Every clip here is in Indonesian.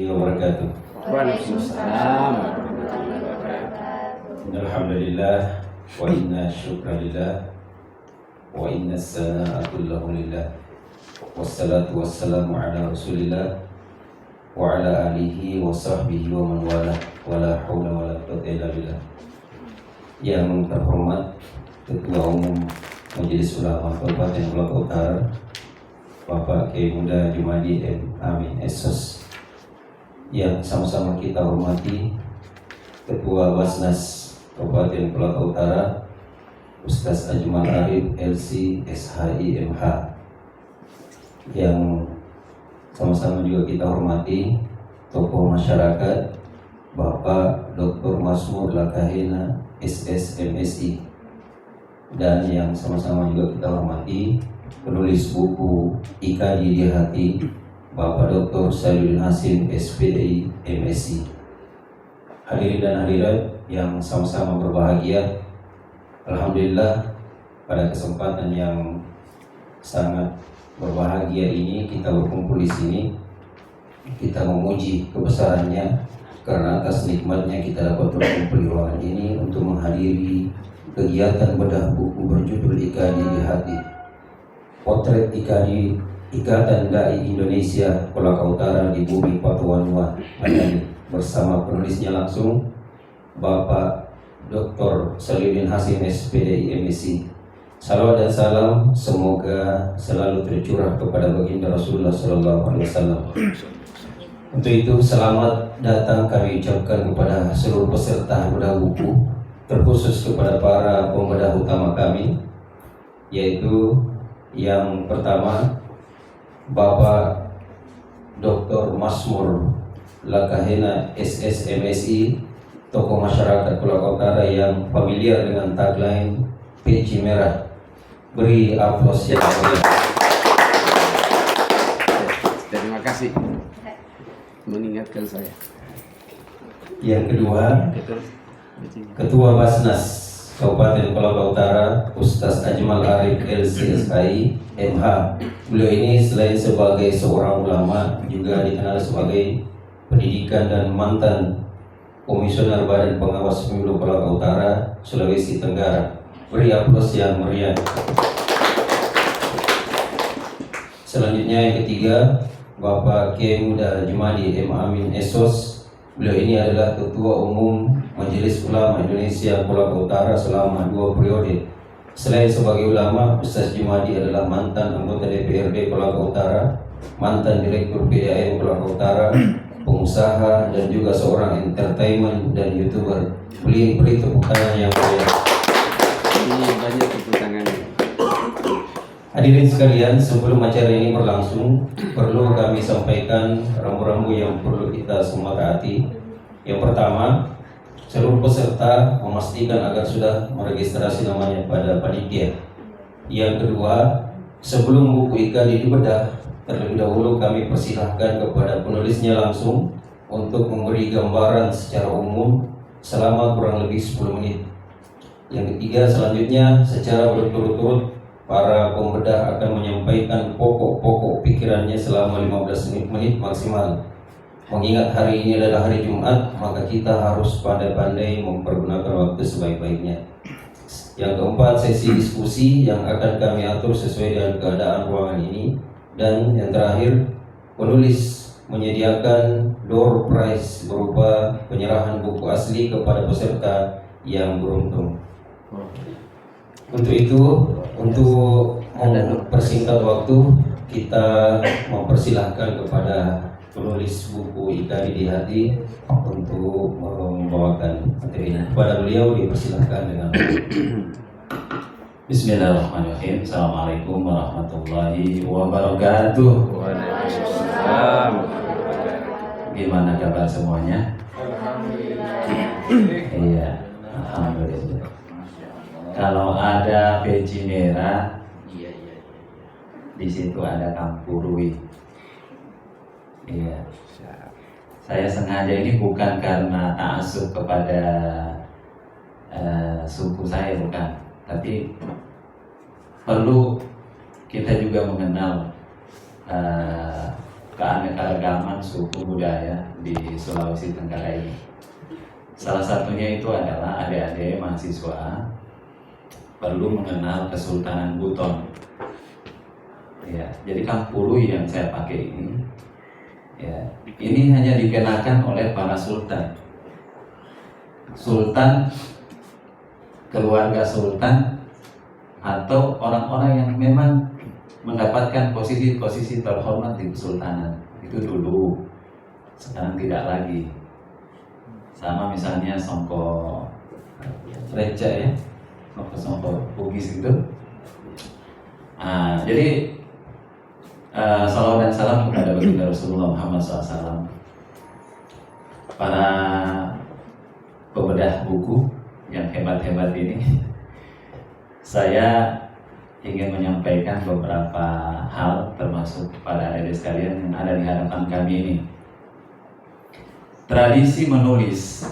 wabarakatuh. Waalaikumsalam. Alhamdulillah wa inna syukra lillah wa inna sanaa kullahu lillah wassalatu wassalamu ala rasulillah wa ala alihi wa sahbihi wa man wala wa la hawla wa la quwwata illa billah. Yang terhormat Ketua Umum Majelis Ulama Kabupaten Kolaka Utara Bapak Kiai Muda Jumadi M. Amin SOS, yang sama-sama kita hormati Ketua Basnas Kabupaten Kolaka Utara Ustaz Ajmal Arif LC SHI MH, yang sama-sama juga kita hormati tokoh masyarakat Bapak Dr. Masmur Lakahena SS MSI, dan yang sama-sama juga kita hormati penulis buku Ikadi di Hati Bapak Dr. Sayyidul Hasim SPDI MSI. Hadirin dan hadirat yang sama-sama berbahagia, alhamdulillah pada kesempatan yang sangat berbahagia ini kita berkumpul di sini. Kita memuji kebesarannya karena atas nikmatnya kita dapat berkumpul di ruangan ini untuk menghadiri kegiatan bedah buku berjudul Ikadi di Hati, Potret Ikadi Ikatan Dai Indonesia Kolaka Utara di Bumi Patuanua Madani, bersama penulisnya langsung Bapak Dr. Sayyidul Hasim SPDI MSI. Salawat dan salam semoga selalu tercurah kepada baginda Rasulullah SAW. Untuk itu selamat datang kami ucapkan kepada seluruh peserta bedah buku, terkhusus kepada para pembedah utama kami, yaitu yang pertama Bapak Dr. Masmur Lakahena SS MSI, tokoh masyarakat Kolaka Utara yang familiar dengan tagline peci merah. Beri aplaus yang meriah. Terima kasih mengingatkan saya. Yang kedua, Ketua Basnas Kabupaten Kolaka Utara Ustaz Ajmal Arif LCSI MH. Beliau ini selain sebagai seorang ulama juga dikenal sebagai pendidikan dan mantan Komisioner Badan Pengawas Pemilu Kolaka Utara Sulawesi Tenggara. Beri aplaus yang meriah. Selanjutnya yang ketiga, Bapak Kiai Muda Jumadi M. Amin SOS. Beliau ini adalah Ketua Umum Majelis Ulama Indonesia Kolaka Utara selama 2 periode. Selain sebagai ulama, Ustaz Jumadi adalah mantan anggota DPRD Kolaka Utara, mantan Direktur PDAM Kolaka Utara, pengusaha, dan juga seorang entertainment dan YouTuber. Beri tepuk tangan yang meriah. Ini banyak tepuk tangannya. Hadirin sekalian, sebelum acara ini berlangsung, perlu kami sampaikan rambu-rambu yang perlu kita semua taati. Yang pertama, seluruh peserta memastikan agar sudah meregistrasi namanya pada panitia. Yang kedua, sebelum buku Ikadi dibedah, terlebih dahulu kami persilahkan kepada penulisnya langsung untuk memberi gambaran secara umum selama kurang lebih 10 menit. Yang ketiga, selanjutnya secara berturut-turut para pembedah akan menyampaikan pokok-pokok pikirannya selama 15 menit maksimal. Mengingat hari ini adalah hari Jumat, maka kita harus pandai-pandai mempergunakan waktu sebaik-baiknya. Yang keempat, sesi diskusi yang akan kami atur sesuai dengan keadaan ruangan ini. Dan yang terakhir, penulis menyediakan door prize berupa penyerahan buku asli kepada peserta yang beruntung. Untuk itu, untuk mempersingkat waktu, kita mempersilahkan kepada penulis buku Ikadi di Hati untuk membawakan materi ini. Kepada beliau dipersilahkan dengan Bismillahirrahmanirrahim. Assalamualaikum warahmatullahi wabarakatuh. Waalaikumsalam. Gimana kabar semuanya? Iya, alhamdulillah. Kalau ada peci merah, di situ ada kampurui. Iya. Saya sengaja ini bukan karena ta'assub kepada suku saya, bukan. Tapi perlu kita juga mengenal keanekaragaman suku budaya di Sulawesi Tenggara ini. Salah satunya itu adalah adik-adik mahasiswa perlu mengenal Kesultanan Buton. Ya, jadi Kampului yang saya pakai ini, ya, ini hanya dikenakan oleh para sultan. Sultan, keluarga sultan, atau orang-orang yang memang mendapatkan posisi-posisi terhormat di kesultanan. Itu dulu, sekarang tidak lagi. Sama misalnya Songko Reja ya, Songko Bugis gitu. Jadi salawat dan salam kepada baginda Rasulullah Muhammad SAW. Para pembedah buku yang hebat-hebat ini, saya ingin menyampaikan beberapa hal termasuk kepada adik sekalian yang ada di hadapan kami ini. Tradisi menulis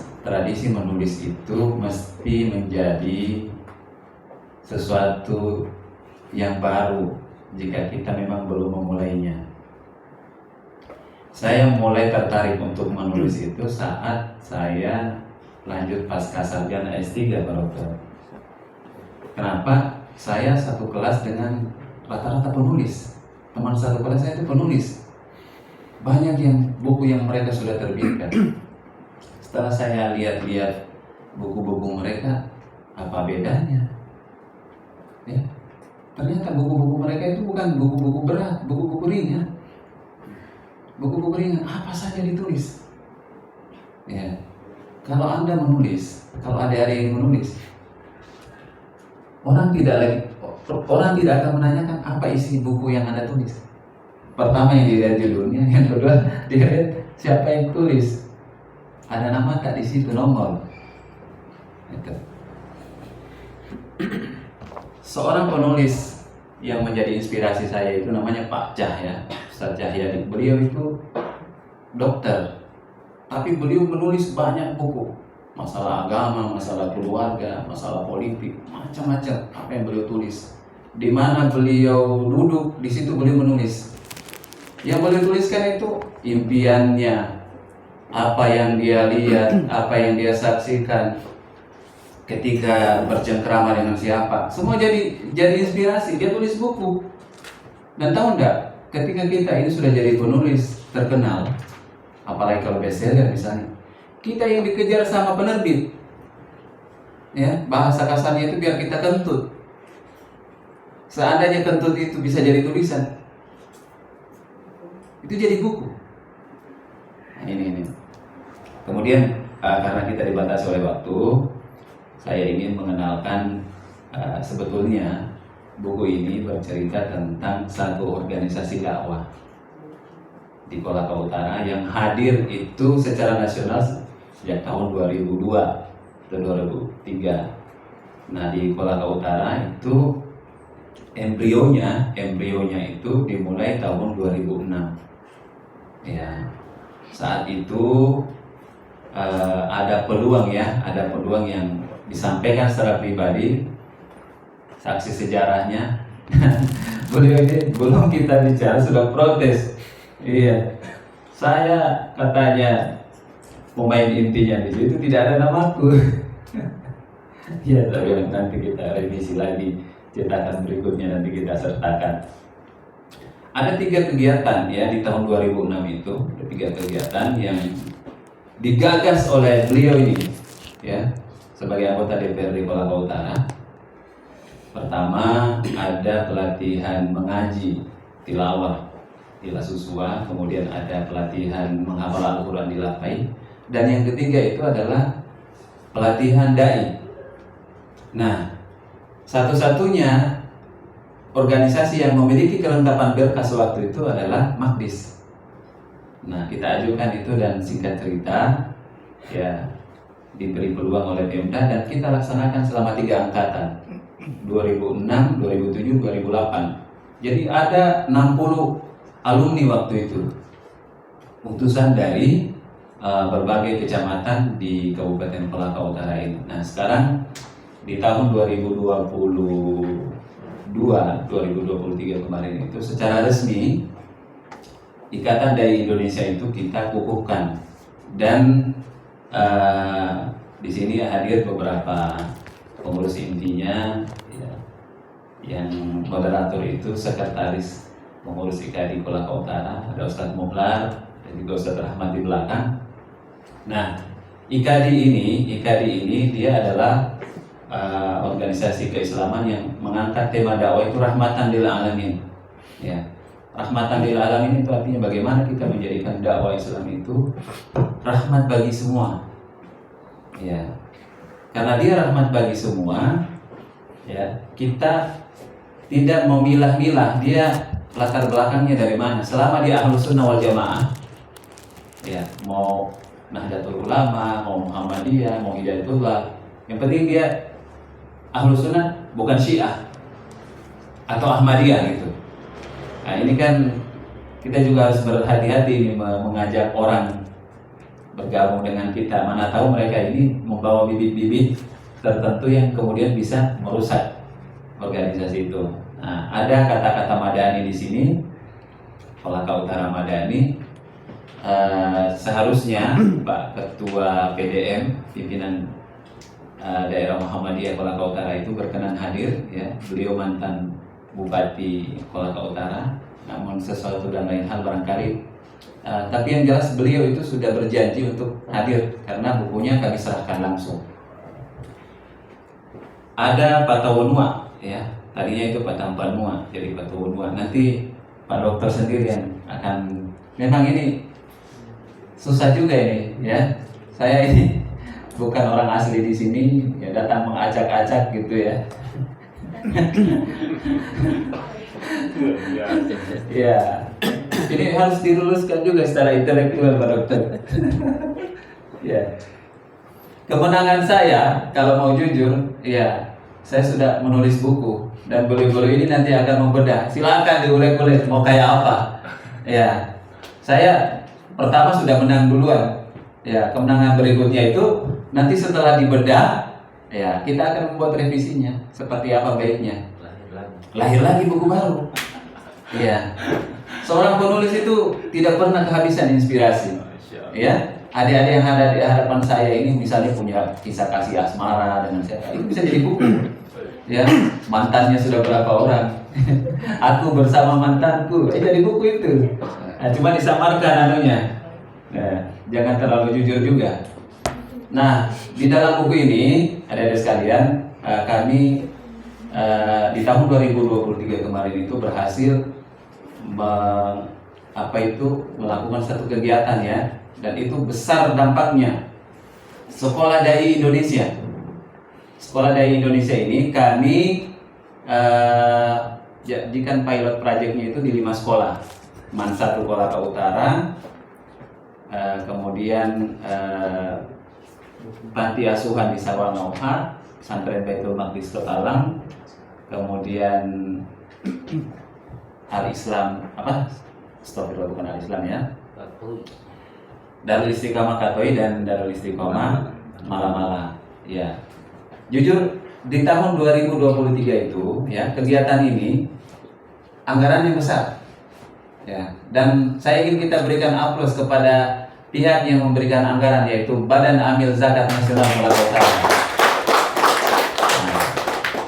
itu mesti menjadi sesuatu yang baru jika kita memang belum memulainya. Saya mulai tertarik untuk menulis itu saat saya lanjut pasca sarjana S3 Pak. Kenapa? Saya satu kelas dengan rata-rata penulis. Teman satu kelas saya itu penulis. Banyak yang buku yang mereka sudah terbitkan. Setelah saya lihat-lihat buku-buku mereka, apa bedanya? Ya, ternyata buku-buku mereka itu bukan buku-buku berat, buku-buku ringan. Buku-buku ringan, apa saja ditulis. Ya, kalau Anda menulis, kalau adik-adik ini menulis, orang tidak akan menanyakan apa isi buku yang Anda tulis. Pertama yang dilihat judulnya, yang kedua dilihat siapa yang tulis. Ada nama tak di situ, nomor. Itu. Seorang penulis yang menjadi inspirasi saya itu namanya Pak Cahya, Ustaz Cahya. Beliau itu dokter, tapi beliau menulis banyak buku, masalah agama, masalah keluarga, masalah politik, macam-macam apa yang beliau tulis. Di mana beliau duduk, di situ beliau menulis. Yang beliau tuliskan itu impiannya, apa yang dia lihat, apa yang dia saksikan ketika bercengkrama dengan siapa. Semua jadi inspirasi. Dia tulis buku. Dan tahu enggak, ketika kita ini sudah jadi penulis terkenal, apalagi kalau bestseller misalnya, kita yang dikejar sama penerbit. Ya, bahasa kasarnya itu biar kita kentut. Seandainya kentut itu bisa jadi tulisan, itu jadi buku. Nah, ini. Kemudian karena kita dibatasi oleh waktu, saya ingin mengenalkan sebetulnya buku ini bercerita tentang satu organisasi dakwah di Kolaka Utara yang hadir itu secara nasional sejak tahun 2002 atau 2003. Nah, di Kolaka Utara itu embrionya itu dimulai tahun 2006. Ya, saat itu ada peluang yang disampaikan secara pribadi, saksi sejarahnya. Beliau ini belum kita bicara sudah protes. Iya, saya katanya pemain intinya di situ tidak ada namaku. Ya, tapi nanti kita revisi lagi cetakan berikutnya, nanti kita sertakan. Ada 3 kegiatan ya di tahun 2006 itu, ada 3 kegiatan yang digagas oleh beliau ini ya sebagai anggota DPRD Kolaka Utara. Pertama, ada pelatihan mengaji tilawah di Lasusua, kemudian ada pelatihan menghafal Al-Quran di Lapai, dan yang ketiga itu adalah pelatihan dai. Nah, satu-satunya organisasi yang memiliki kelengkapan berkas waktu itu adalah Magdis. Nah, kita ajukan itu dan singkat cerita ya diberi peluang oleh Pemda dan kita laksanakan selama 3 angkatan, 2006, 2007, 2008. Jadi ada 60 alumni waktu itu, utusan dari berbagai kecamatan di Kabupaten Kolaka Utara ini. Nah, sekarang di tahun 2022, 2023 kemarin itu secara resmi Ikatan Dai Indonesia itu kita kukuhkan, dan di sini hadir beberapa pengurus intinya, ya, yang moderator itu sekretaris pengurus IKADI Kolaka Utara, ada Ustadz Mukhlar dan juga Ustadz Rahmat di belakang. Nah, IKADI ini dia adalah organisasi keislaman yang mengangkat tema dakwah itu rahmatan lil alamin. Ya, rahmatan lil alamin itu artinya bagaimana kita menjadikan dakwah Islam itu rahmat bagi semua. Ya, karena dia rahmat bagi semua, ya, kita tidak memilah-milah dia latar belakangnya dari mana. Selama dia Ahlus Sunnah wal Jamaah, ya, mau Nahdlatul Ulama, mau Muhammadiyah, mau Hidayatullah, yang penting dia Ahlus Sunnah, bukan Syiah atau Ahmadiyah gitu. Nah, ini kan kita juga harus berhati-hati nih mengajak orang bergabung dengan kita. Mana tahu mereka ini membawa bibit-bibit tertentu yang kemudian bisa merusak organisasi itu. Nah, ada kata-kata Madani di sini, Kolaka Utara Madani. Seharusnya Pak Ketua PDM, pimpinan daerah Muhammadiyah Kolaka Utara itu berkenan hadir, ya. Beliau mantan Bupati Kolaka Utara, namun sesuatu dan lain hal barangkali. Tapi yang jelas beliau itu sudah berjanji untuk hadir karena bukunya kami serahkan langsung. Ada Patawunua, ya. Tadinya itu Patampanua, jadi Patawunua. Nanti Pak Dokter sendiri yang akan. Memang ini susah juga ini, ya. Saya ini bukan orang asli di sini, ya, datang mengacak-acak gitu ya. Ya, ini harus diluluskan juga secara intelektual Pak Dokter. Ya, kemenangan saya kalau mau jujur, ya, saya sudah menulis buku dan beliau-beliau ini nanti akan membedah. Silakan diulik-ulik mau kayak apa. Ya, saya pertama sudah menang duluan. Ya, kemenangan berikutnya itu nanti setelah dibedah, ya, kita akan membuat revisinya seperti apa baiknya. Lahir lagi buku baru. Ya, seorang penulis itu tidak pernah kehabisan inspirasi. Ya, adik-adik yang ada di hadapan saya ini misalnya punya kisah kasih asmara dengan siapa, itu bisa jadi buku. Ya, mantannya sudah berapa orang. Aku bersama mantanku, jadi buku itu. Nah, cuma disamarkan anunya. Nah, jangan terlalu jujur juga. Nah, di dalam buku ini, adik-adik sekalian, kami di tahun 2023 kemarin itu berhasil melakukan satu kegiatan, ya, dan itu besar dampaknya. Sekolah Dai Indonesia. Sekolah Dai Indonesia ini kami jadikan pilot projectnya itu di 5 sekolah. Mansatu Kolaka Utara, kemudian Panti Asuhan di Sawamauha, Pesantren Baitul Maqdis Totalang, kemudian Al-Islam Astagfirullah, bukan Al-Islam, ya, Darul Istiqamah Katoi dan Darul Istiqamah Malamala. Ya, jujur di tahun 2023 itu, ya, kegiatan ini anggarannya besar. Ya, dan saya ingin kita berikan aplaus kepada pihak yang memberikan anggaran, yaitu Badan Amil Zakat Nasional Kolaka Utara. Nah,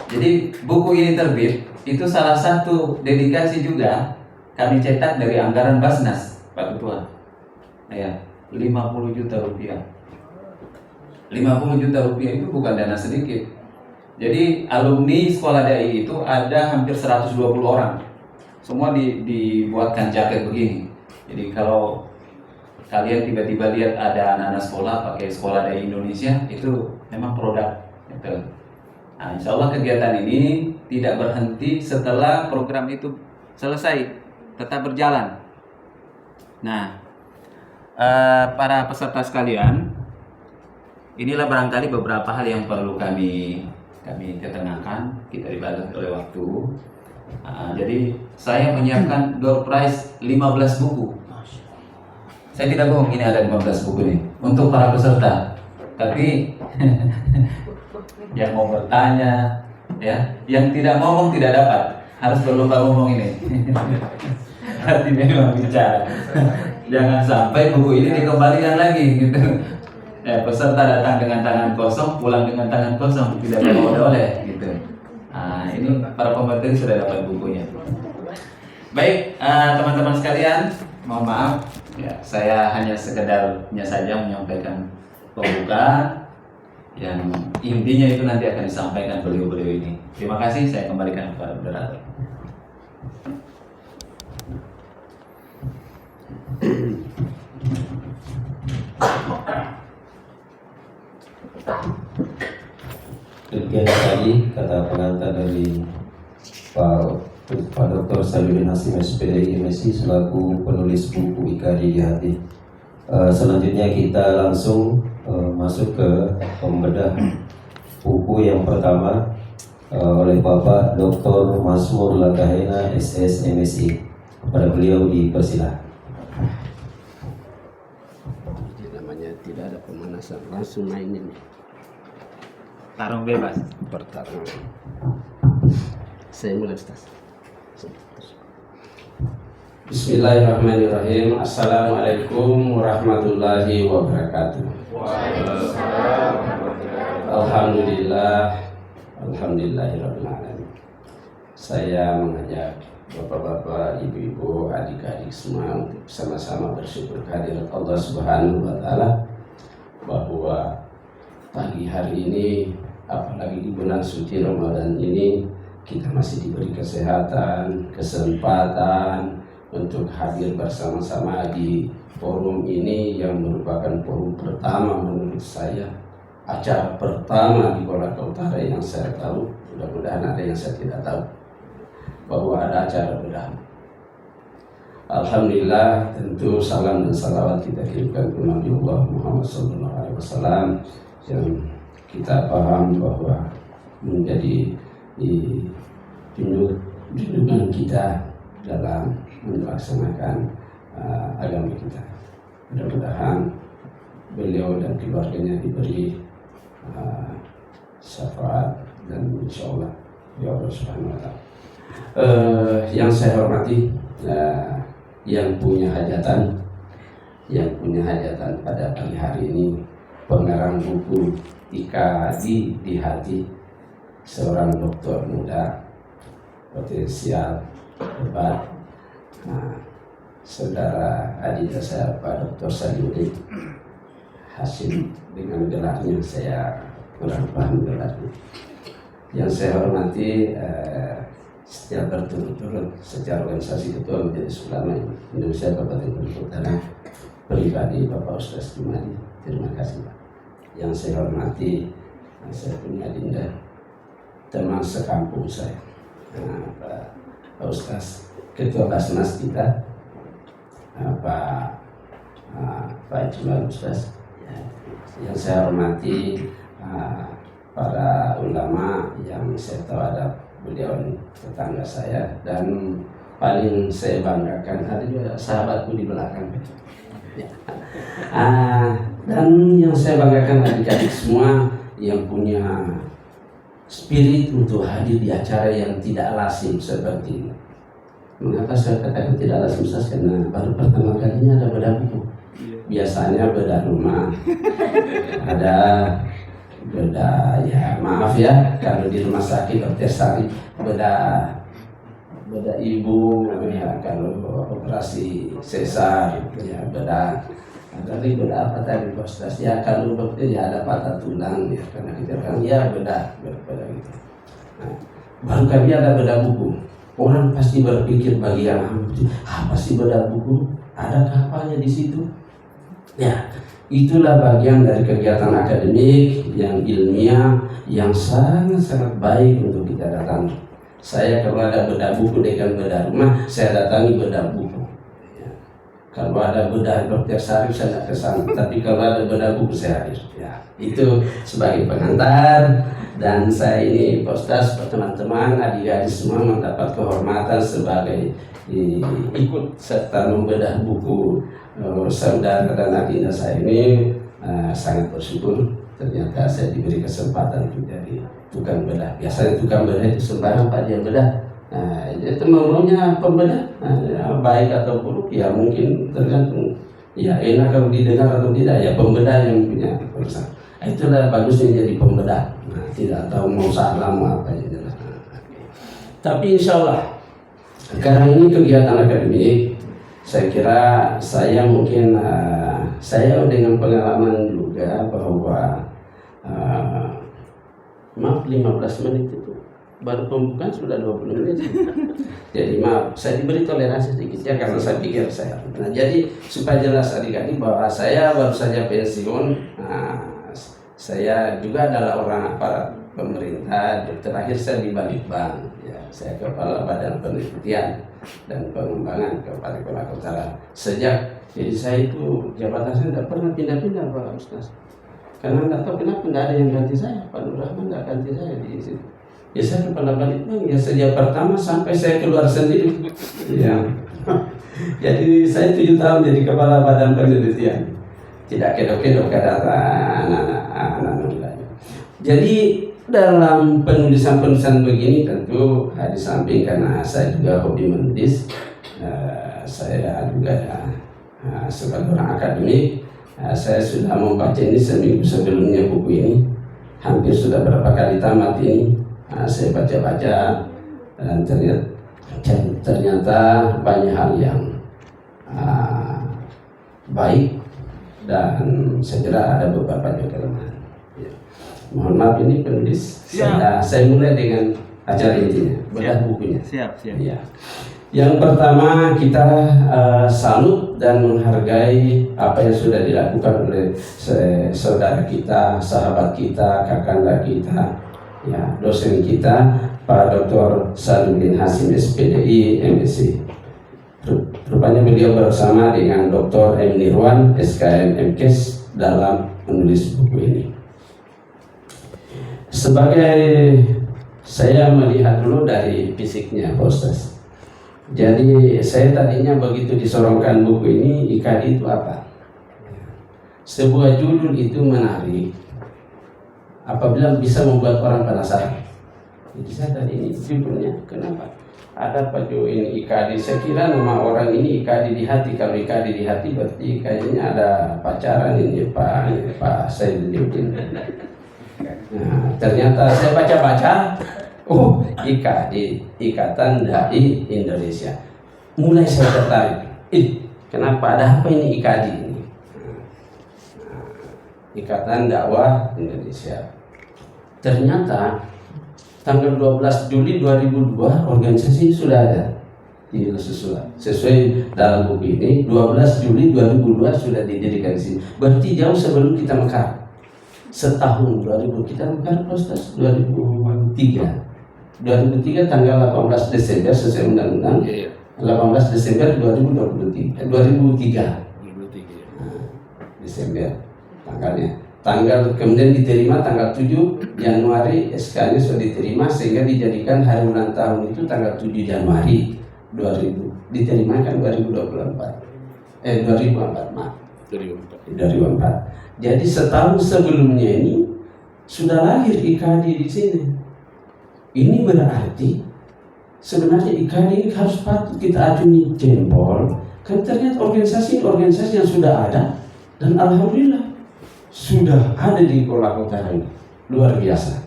jadi buku ini terbit itu salah satu dedikasi juga kami cetak dari anggaran Basnas, Pak Ketua. Ya, 50 juta rupiah. 50 juta rupiah itu bukan dana sedikit. Jadi alumni sekolah dai itu ada hampir 120 orang. Semua dibuatkan jaket begini. Jadi kalau kalian tiba-tiba lihat ada anak-anak sekolah pakai sekolah dai Indonesia, itu memang produk. Gitu. Nah, insya Allah kegiatan ini tidak berhenti setelah program itu selesai, tetap berjalan. Nah, para peserta sekalian, inilah barangkali beberapa hal yang perlu kami ketengahkan. Kita dibatasi oleh waktu. Jadi saya menyiapkan door prize 15 buku. Saya tidak bohong, ini ada 15 buku ini untuk para peserta. Tapi yang mau bertanya, ya, yang tidak ngomong tidak dapat, harus berlomba ngomong ini. Hati memang bicara. Jangan sampai buku ini dikembalikan lagi gitu. Peserta datang dengan tangan kosong, pulang dengan tangan kosong, tidak bawa oleh-oleh gitu. Nah, ini para pemateri sudah dapat bukunya. Baik, teman-teman sekalian, mohon maaf, ya, saya hanya sekedarnya saja menyampaikan pembuka yang intinya itu nanti akan disampaikan beliau-beliau ini. Terima kasih, saya kembalikan kepada moderator. Demikian tadi kata pengantar dari Pak Dr. Sabiudin Hasim SPDI MSI selaku penulis buku IKD di Hati. Selanjutnya kita langsung masuk ke pembedah buku yang pertama oleh Bapak Dr. Mazmur Lakahena SS MSI. Kepada beliau dipersilakan. Jadi namanya tidak ada pemanasan, langsung mainin. Tarung bebas. Pertarungan. Saya mulai, Ustaz. Bismillahirrahmanirrahim. Assalamualaikum warahmatullahi wabarakatuh. Alhamdulillah, alhamdulillahirabbil alamin. Saya mengajak bapak-bapak, ibu-ibu, adik-adik semua untuk sama-sama bersyukur kehadirat Allah Subhanahu wa taala bahwa pagi hari ini, apalagi di bulan suci Ramadan ini, kita masih diberi kesehatan, kesempatan untuk hadir bersama-sama di forum ini yang merupakan forum pertama menurut saya, acara pertama di Kolaka Utara yang saya tahu. Mudah-mudahan ada yang saya tidak tahu bahwa ada acara bedah. Alhamdulillah, tentu salam dan salawat kita kirimkan ke Nabi Allah Muhammad SAW yang kita paham bahwa menjadi junjungan kita dalam melaksanakan agama kita. Mudah-mudahan beliau dan keluarganya diberi syafaat dan insya Allah ya Allah Subhanahu wa taala. Yang saya hormati, yang punya hajatan pada pagi hari ini, pengarang buku IKD di Hati, seorang dokter muda potensial hebat, saudara adita saya Pak Dr. Sabiudin Hasim, dengan gelarnya saya kurang paham gelarnya. Yang saya hormati, setiap berturut-turut secara organisasi Ketua Majelis Ulama Indonesia Kabupaten Kolaka Utara, pribadi Bapak Ustaz Jumadi, terima kasih Pak. Yang saya hormati, saya punya adinda, teman sekampung saya, Pak Ustaz Ketua Basnas kita, Pak Jumal Ustaz. Yang saya hormati, para ulama yang saya tahu ada beliau tetangga saya, dan paling saya banggakan ada juga sahabatku di belakang. Dan yang saya banggakan adik-adik semua yang punya spirit untuk hadir di acara yang tidak lazim seperti ini. Mengapa saya katakan tidak lazim? Karena baru pertama kalinya ada bedah buku. Biasanya bedah rumah, ada bedah, ya maaf ya kalau di rumah sakit tertiasari bedah ibu, ya kalau operasi sesar, ya bedah. Tapi bedah apa tadi Pak Ustaz? Ya kalau dokter ya ada patah tulang, ya karena kita kan ya bedah gitu. Nah, baru kali ada bedah buku. Orang pasti berpikir bagian apa sih bedah buku? Ada kapalnya di situ? Ya, itulah bagian dari kegiatan akademik yang ilmiah yang sangat-sangat baik untuk kita datangi. Saya kalau ada bedah buku dengan bedah rumah, saya datangi bedah buku. Ya. Kalau ada bedah dokter Sarif, saya tidak kesana. Tapi kalau ada bedah buku, saya hadir. Ya. Itu sebagai pengantar. Dan saya ini Pak Ustaz, teman-teman, adik-adik semua mendapat kehormatan sebagai ikut serta membedah buku saudara dan adinda saya ini. Sangat bersyukur ternyata saya diberi kesempatan untuk jadi tukang bedah. Biasanya tukang bedah itu sembarang Pak dia bedah, Nah, itu maunya pembedah, baik atau buruk ya mungkin tergantung ya enak kalau didengar atau tidak ya pembedah yang punya urusan. Itulah bagusnya jadi pembedah. Nah, tidak tahu mau salah mau apa gitu. Tapi insya Allah sekarang ini kegiatan akademik, saya kira saya mungkin saya dengan pengalaman juga bahwa maaf 15 menit itu baru pembukaan sudah 20 menit. Jadi maaf, saya diberi toleransi sedikit ya karena saya pikir saya. Nah, jadi supaya jelas adik-adik bahwa saya baru saja pensiun. Saya juga adalah orang aparat pemerintah. Terakhir saya di Balitbang. Ya, saya kepala Badan Penelitian dan Pengembangan Kabupaten Kolaka Utara. Jadi saya itu jabatan saya tidak pernah pindah-pindah Pak Ustaz. Karena tidak tahu kenapa tidak ada yang ganti saya. Pak Nur Rahman tidak ganti saya di situ. Ya saya kepala Balitbang ya sejak pertama sampai saya keluar sendiri. Ya. Jadi saya 7 tahun jadi kepala Badan Penelitian. Tidak kedok-kedok kata anak-anak muda. Jadi dalam penulisan begini tentu di samping karena saya juga hobi menulis, saya juga sebagai orang akademik, saya sudah membaca ini seminggu sebelumnya buku ini, hampir sudah berapa kali tamat ini. Saya baca-baca dan ternyata banyak hal yang baik dan saya kira ada beberapa kelemahan. Ya. Mohon maaf ini penulis. Saya mulai dengan acara intinya, bedah bukunya. Siap. Ya. Yang pertama kita salut dan menghargai apa yang sudah dilakukan oleh saudara kita, sahabat kita, kakanda kita, ya, dosen kita, Pak Dr. Saduddin Hasim SPDI MSc. Rupanya beliau bersama dengan Dr. M. Nirwan SKM MKes dalam menulis buku ini. Sebagai saya melihat dulu dari fisiknya Pak Ustaz. Jadi saya tadinya begitu disorongkan buku ini, IKD itu apa? Sebuah judul itu menarik apabila bisa membuat orang penasaran. Jadi saya tadi ini judulnya kenapa? Ada Pak Jo ini IKD, saya kira nama orang ini IKD di hati. Kalau IKD di hati berarti kayaknya ada pacaran ini Pak Saiduddin. Nah, ternyata saya baca-baca, oh IKD, Ikatan Dai Indonesia. Mulai saya tertarik. Kenapa ada apa ini IKD ini? Ikatan Dakwah Indonesia. Ternyata tanggal 12 Juli 2002 organisasi sudah ada di sesuai dalam buku ini. 12 Juli 2002 sudah didirikan di sini. Berarti jauh sebelum kita mekar. Setahun 2000 kita mekar proses 2003 tanggal 18 Desember sesuai undang-undang. 18 Desember 2003. Desember tanggalnya. Kemudian diterima tanggal 7 Januari, SK-nya sudah diterima sehingga dijadikan hari ulang tahun itu tanggal 7 Januari 2000. Diterima kan 2004 maaf. 2004. Jadi setahun sebelumnya ini sudah lahir IKD di sini. Ini berarti sebenarnya IKD ini harus patut kita acungi jempol. Kan ternyata organisasi yang sudah ada dan alhamdulillah sudah ada di Kolaka Utara ini. Luar biasa.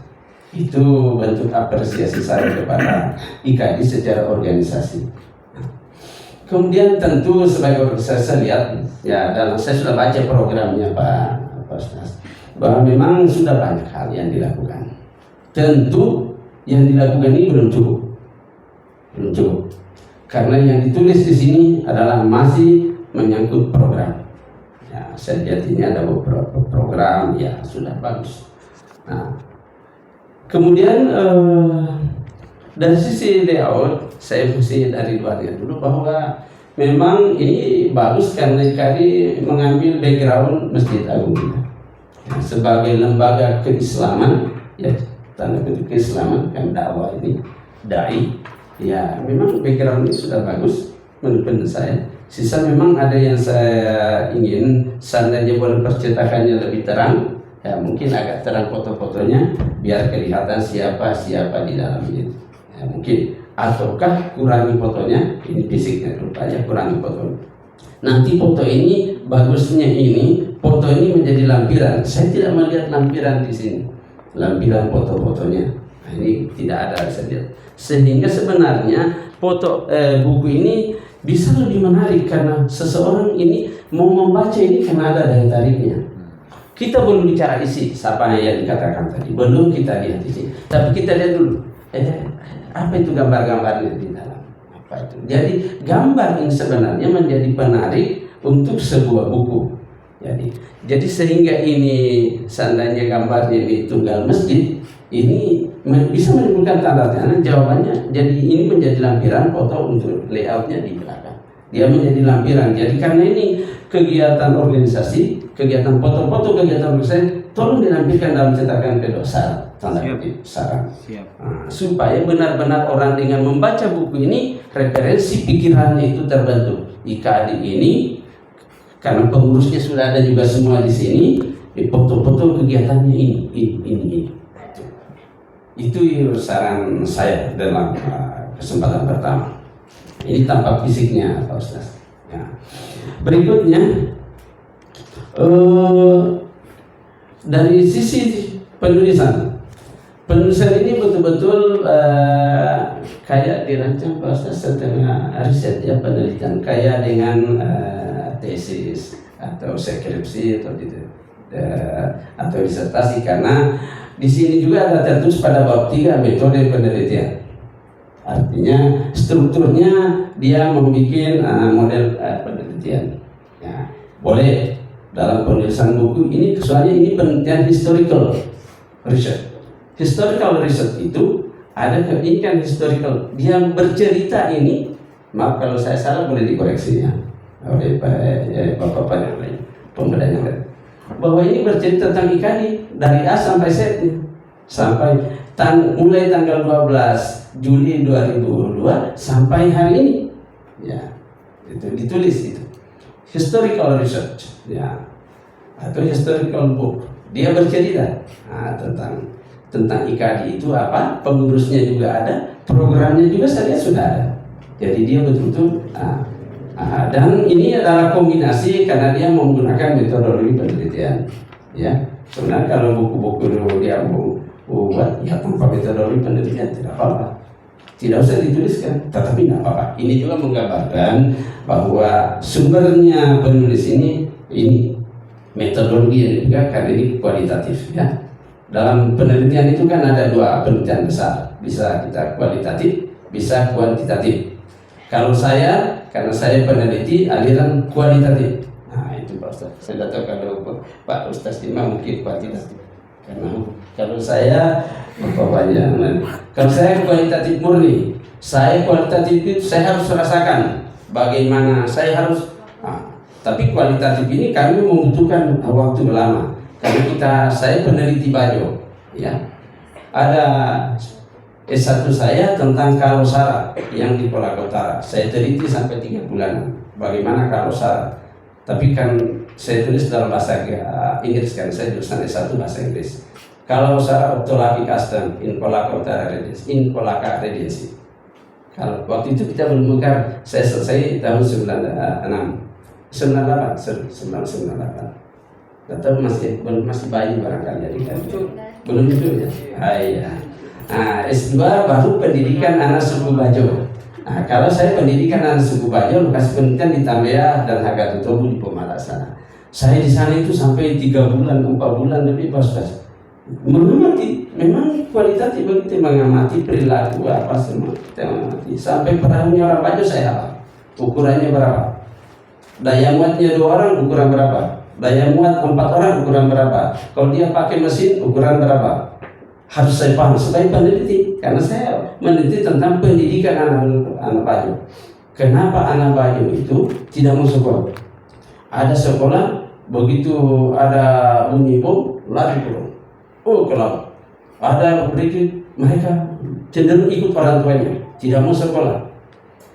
Itu bentuk apresiasi saya kepada IKD secara organisasi. Kemudian tentu sebagai organisasi saya lihat ya dalam saya sudah baca programnya Pak Ustaz bahwa memang sudah banyak hal yang dilakukan. Tentu yang dilakukan ini belum cukup. Karena yang ditulis di sini adalah masih menyangkut program. Ya, saya lihat ini ada beberapa program ya sudah bagus. Nah, kemudian dari sisi layout saya mesti dari luarnya dulu bahwa memang ini bagus karena IKD mengambil background Masjid Agung ya, sebagai lembaga keislaman ya tanda petik keislaman kan dakwah ini dai ya memang background ini sudah bagus menurut saya. Sisa memang ada yang saya ingin seandainya boleh percetakannya lebih terang ya mungkin agak terang foto-fotonya biar kelihatan siapa di dalam itu ya, mungkin ataukah kurangi fotonya, ini fisiknya dulu aja, kurangi fotonya. Nanti foto ini bagusnya ini, foto ini menjadi lampiran. Saya tidak melihat lampiran di sini, lampiran foto-fotonya. Nah, ini tidak ada saya lihat. Sehingga sebenarnya buku ini bisa lebih menarik karena seseorang ini mau membaca ini karena ada daya tariknya. Kita belum bicara isi, siapa yang dikatakan tadi, belum kita lihat isi. Tapi kita lihat dulu, apa itu gambar-gambarnya di dalam? Apa itu? Jadi gambar ini sebenarnya menjadi penarik untuk sebuah buku. Jadi sehingga ini seandainya gambarnya ini tunggal masjid, ini bisa menimbulkan tanda tanya. Jawabannya, jadi ini menjadi lampiran foto untuk layoutnya di belakang. Dia menjadi lampiran. Jadi karena ini kegiatan organisasi, kegiatan foto-foto, kegiatan organisasi, tolong dinampilkan dalam cetakan kedua tanda kutip saran. Nah, supaya benar-benar orang dengan membaca buku ini referensi pikirannya itu terbentuk. IKAD ini karena pengurusnya sudah ada juga semua di sini, foto-foto kegiatannya ini. Itu saran saya dalam kesempatan pertama. Ini tampak fisiknya, Pak Ustaz. Ya. Berikutnya, dari sisi penulisan ini betul-betul kayak dirancang Pak Ustaz setengah riset ya, penelitian kayak dengan tesis atau skripsi atau disertasi, karena di sini juga ada tertulis pada bab 3 metode penelitian. Artinya strukturnya dia membuat model penelitian. Ya, boleh dalam penulisan buku ini, soalnya ini penelitian historical research. Historical research itu ada keinginan historical. Dia bercerita ini, maaf kalau saya salah boleh dikoreksi ya oleh bapak-bapak yang lain, pembeda yang lain, bahwa ini bercerita tentang IKAD dari A sampai Z nya, sampai mulai tanggal 12 Juli 2002 sampai hari ini. Ya, itu ditulis itu. Historical research ya, atau historical book. Dia bercerita tentang IKAD itu apa, pengurusnya juga ada, programnya juga saya lihat sudah ada. Jadi dia betul-betul dan ini adalah kombinasi karena dia menggunakan metodologi penelitian. Ya, sebenarnya kalau buku-buku dia buat ya tanpa metodologi penelitian tidak apa-apa, tidak usah dituliskan, tetapi tidak apa-apa. Ini juga menggambarkan bahwa sumbernya penulis ini metodologi yang juga karena ini kualitatif ya. Dalam penelitian itu kan ada dua penelitian besar, bisa kita kualitatif, bisa kuantitatif. Kalau karena saya peneliti aliran kualitatif. Nah itu Pak Ustaz, saya datang kalau Pak Ustaz Ima mungkin kuantitatif. Karena kalau saya kualitatif murni, saya kualitatif itu saya harus rasakan bagaimana saya harus. Tapi kualitatif ini kami membutuhkan waktu lama. Karena saya peneliti Bajo, ya. Ada S1 saya tentang kalau syarat yang di Kolaka Utara. Saya teliti sampai 3 bulan. Bagaimana kalau syarat? Tapi kan saya tulis dalam bahasa Inggris, kan saya jurusan S1 bahasa Inggris. Kalau syarat Tolapi Custom in Kolaka Utara in Kolaka Regency. Kalau waktu itu kita belum mengkar, saya selesai tahun 98. Tetap masih bayi barangkali jadi kan belum itu ya. Iya. Nah, S2 baru pendidikan anak suku Bajo. Nah, kalau saya pendidikan anak suku Bajo, lokasi penelitian di Tambea dan Hagatutobu di Pemalasana. Saya di sana itu sampai 3 bulan, 4 bulan lebih Pak Ustaz. Mengamati, memang kualitatif begitu, mengamati perilaku apa semua kita mengamati. Sampai perahunya orang Bajo saya hafal. Ukurannya berapa? Daya muatnya 2 orang ukuran berapa? Daya muat 4 orang ukuran berapa? Kalau dia pakai mesin ukuran berapa? Harus saya paham sebagai peneliti, karena saya meneliti tentang pendidikan anak Bajo. Kenapa anak Bajo itu tidak mau sekolah? Ada sekolah, begitu ada bunyi bom, lari pulang. Oh ke laut. Ada berikut mereka cenderung ikut orang tuanya, tidak mau sekolah.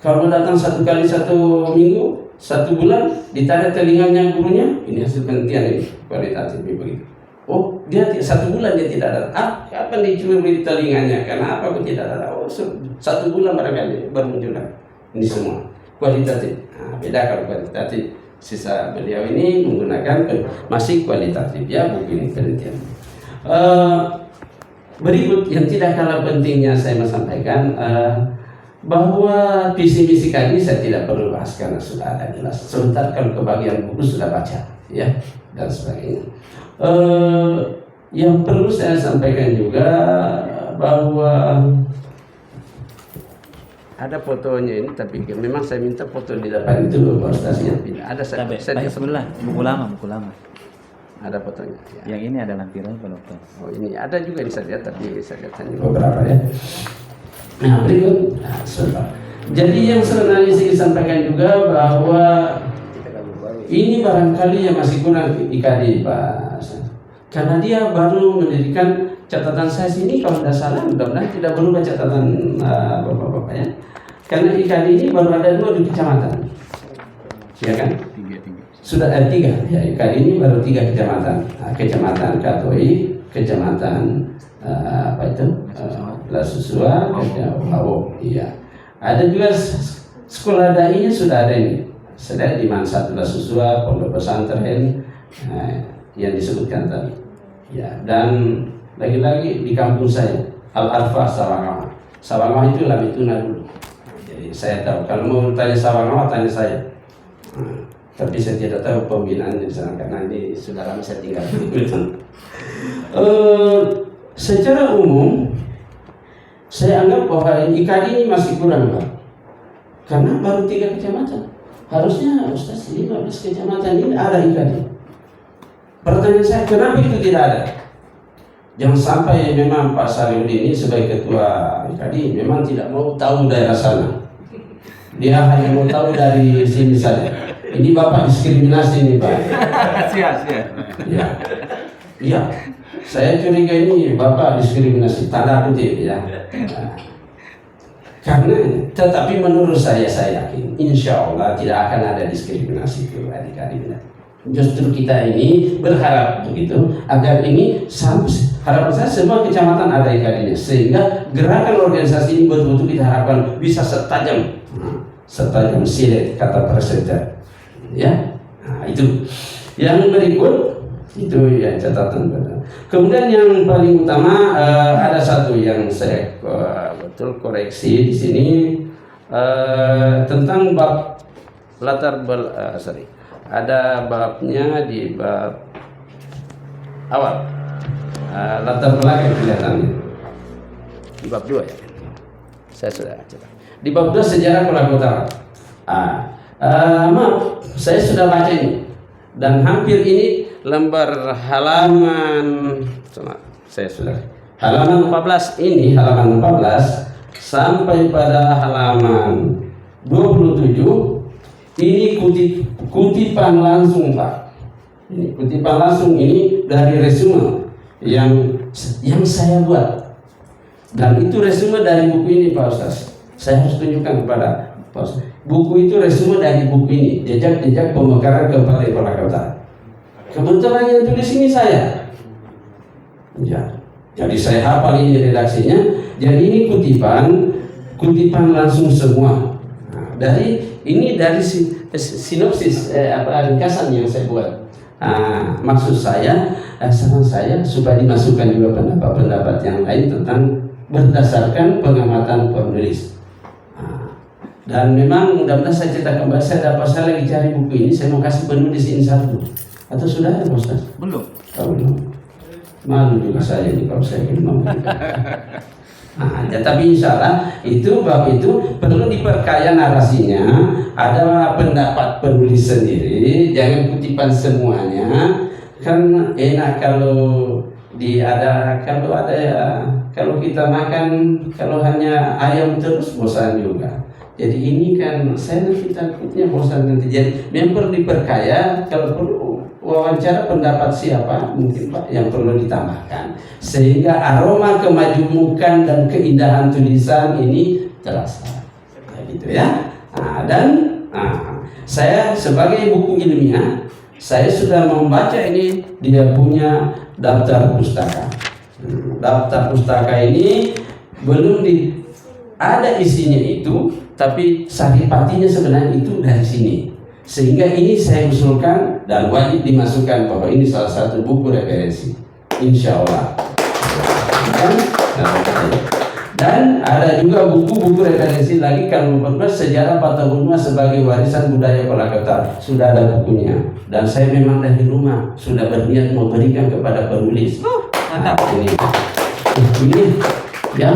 Kalau datang 1 kali 1 minggu, 1 bulan, ditarik telinganya gurunya, ini hasil penelitian ini, kualitatif begitu. Oh, dia 1 bulan dia tidak datang. Ah, kapan dicuri telinganya? Kenapa aku tidak datang? Oh, 1 bulan barangkali baru muncul lagi. Ini semua kualitatif. Nah, beda kalau kuantitatif. Sisa beliau ini menggunakan masih kualitatif ya, buku ini penelitian. Berikut yang tidak kalah pentingnya saya mau sampaikan, bahwa visi misi kami saya tidak perlu bahas karena sudah ada jelas. Sebentar kalau ke bagian buku sudah baca ya dan sebagainya. Yang perlu saya sampaikan juga bahwa ada fotonya ini, tapi memang saya minta foto di depan itu prostasnya tidak ada. Saya sebelah buku lama ada fotonya ya. yang ini ada lampirannya Pak Dokter. Oh, ini ada juga yang saya lihat, tapi saya lihat hanya beberapa ya. Nah, berikut jadi yang sebenarnya saya sampaikan juga bahwa ini barangkali yang masih kurang IKD Pak, karena dia baru mendirikan catatan saya sini kalau tidak salah, mudah-mudahan tidak berubah catatan bapak-bapak ya, karena IKD ini baru ada 2 di kecamatan ya kan, sudah ada 3 ya, IKD ini baru 3 kecamatan, kecamatan Katoi, kecamatan apa itu Lasusua, iya. Ada juga sekolah dai-nya sudah ada ini. Sudah di Mansat Lasusua, Pondok Pesantren yang disebutkan tadi. Ya, dan lagi-lagi di kampung saya Al-Arfa Sawangawa. Sawangawa itu Lamituna dulu. Jadi saya tahu kalau mau tanya Sawangawa tanya saya. Tapi saya tidak tahu pembinaannya di sana karena ini sudah lama saya tinggal di sana. Secara umum saya anggap bahwa IKD ini masih kurang Pak, karena baru 3 kecamatan. Harusnya Ustaz 15 kecamatan ini ada IKD. Pertanyaan saya, kenapa itu tidak ada? Jangan sampai memang Pak Sariudin ini sebagai ketua IKD memang tidak mau tahu daerah sana. Dia hanya mau tahu dari sini saja. Ini Bapak diskriminasi nih Pak. Siap. Ya. Iya. Saya curiga ini Bapak diskriminasi, tanda kutip ya. Karena tetapi menurut saya yakin insya Allah tidak akan ada diskriminasi itu adik-adik. Justru kita ini berharap begitu agar ini harapan saya semua kecamatan ada IKD-nya, sehingga gerakan organisasi ini betul-betul kita harapkan bisa setajam silet kata presenter ya. Nah, itu yang berikut itu ya catatan. Kemudian yang paling utama ada satu yang saya betul koreksi di sini tentang bab ada babnya di bab awal latar belakang kelihatannya di bab 2 ya. Saya sudah catat. Di bab 2 sejarah Kolaka Utara. Maaf, saya sudah baca ini dan hampir ini lembar halaman halaman 14 ini, halaman 14 sampai pada halaman 27 ini kutipan langsung Pak. Ini kutipan langsung ini dari resume yang saya buat. Dan itu resume dari buku ini Pak Ustaz. Saya harus tunjukkan kepada Pak Ustaz. Buku itu resume dari buku ini, jejak-jejak pemekaran Kabupaten Kolaka Utara. Kebetulan yang tulis ini saya. Ya. Jadi saya hafal ini redaksinya. Jadi ini kutipan langsung semua. Nah, dari sinopsis ringkasan yang saya buat. Maksud saya, saran saya supaya dimasukkan juga pendapat-pendapat yang lain tentang berdasarkan pengamatan penulis. Dan memang mudah-mudahan saya cerita kembali, saya lagi cari buku ini, saya mau kasih penulis ini satu. Atau sudah ada Ustaz? Belum. Belum. Malu juga saya ini kalau saya belum. Tapi insya Allah itu bab itu perlu diperkaya narasinya. Ada pendapat penulis sendiri, jangan kutipan semuanya. Kan enak kalau kalau kita makan kalau hanya ayam terus bosan juga. Jadi ini kan saya nanti takutnya bosan nanti. Jadi memang perlu diperkaya, kalau perlu wawancara pendapat siapa mungkin Pak yang perlu ditambahkan sehingga aroma kemajemukan dan keindahan tulisan ini terasa. Gitu ya. Dan saya sebagai buku ilmiah Saya sudah membaca ini, dia punya daftar pustaka. Daftar pustaka ini belum ada isinya itu, tapi saripatinya sebenarnya itu dari sini. Sehingga ini saya usulkan dan wajib dimasukkan bahwa ini salah satu buku referensi, insya Allah. Dan ada juga buku-buku referensi lagi kalau sejarah Patahunua sebagai warisan budaya Kolakota, sudah ada bukunya. Dan saya memang dari rumah sudah berniat memberikan kepada penulis. Nah, ini ya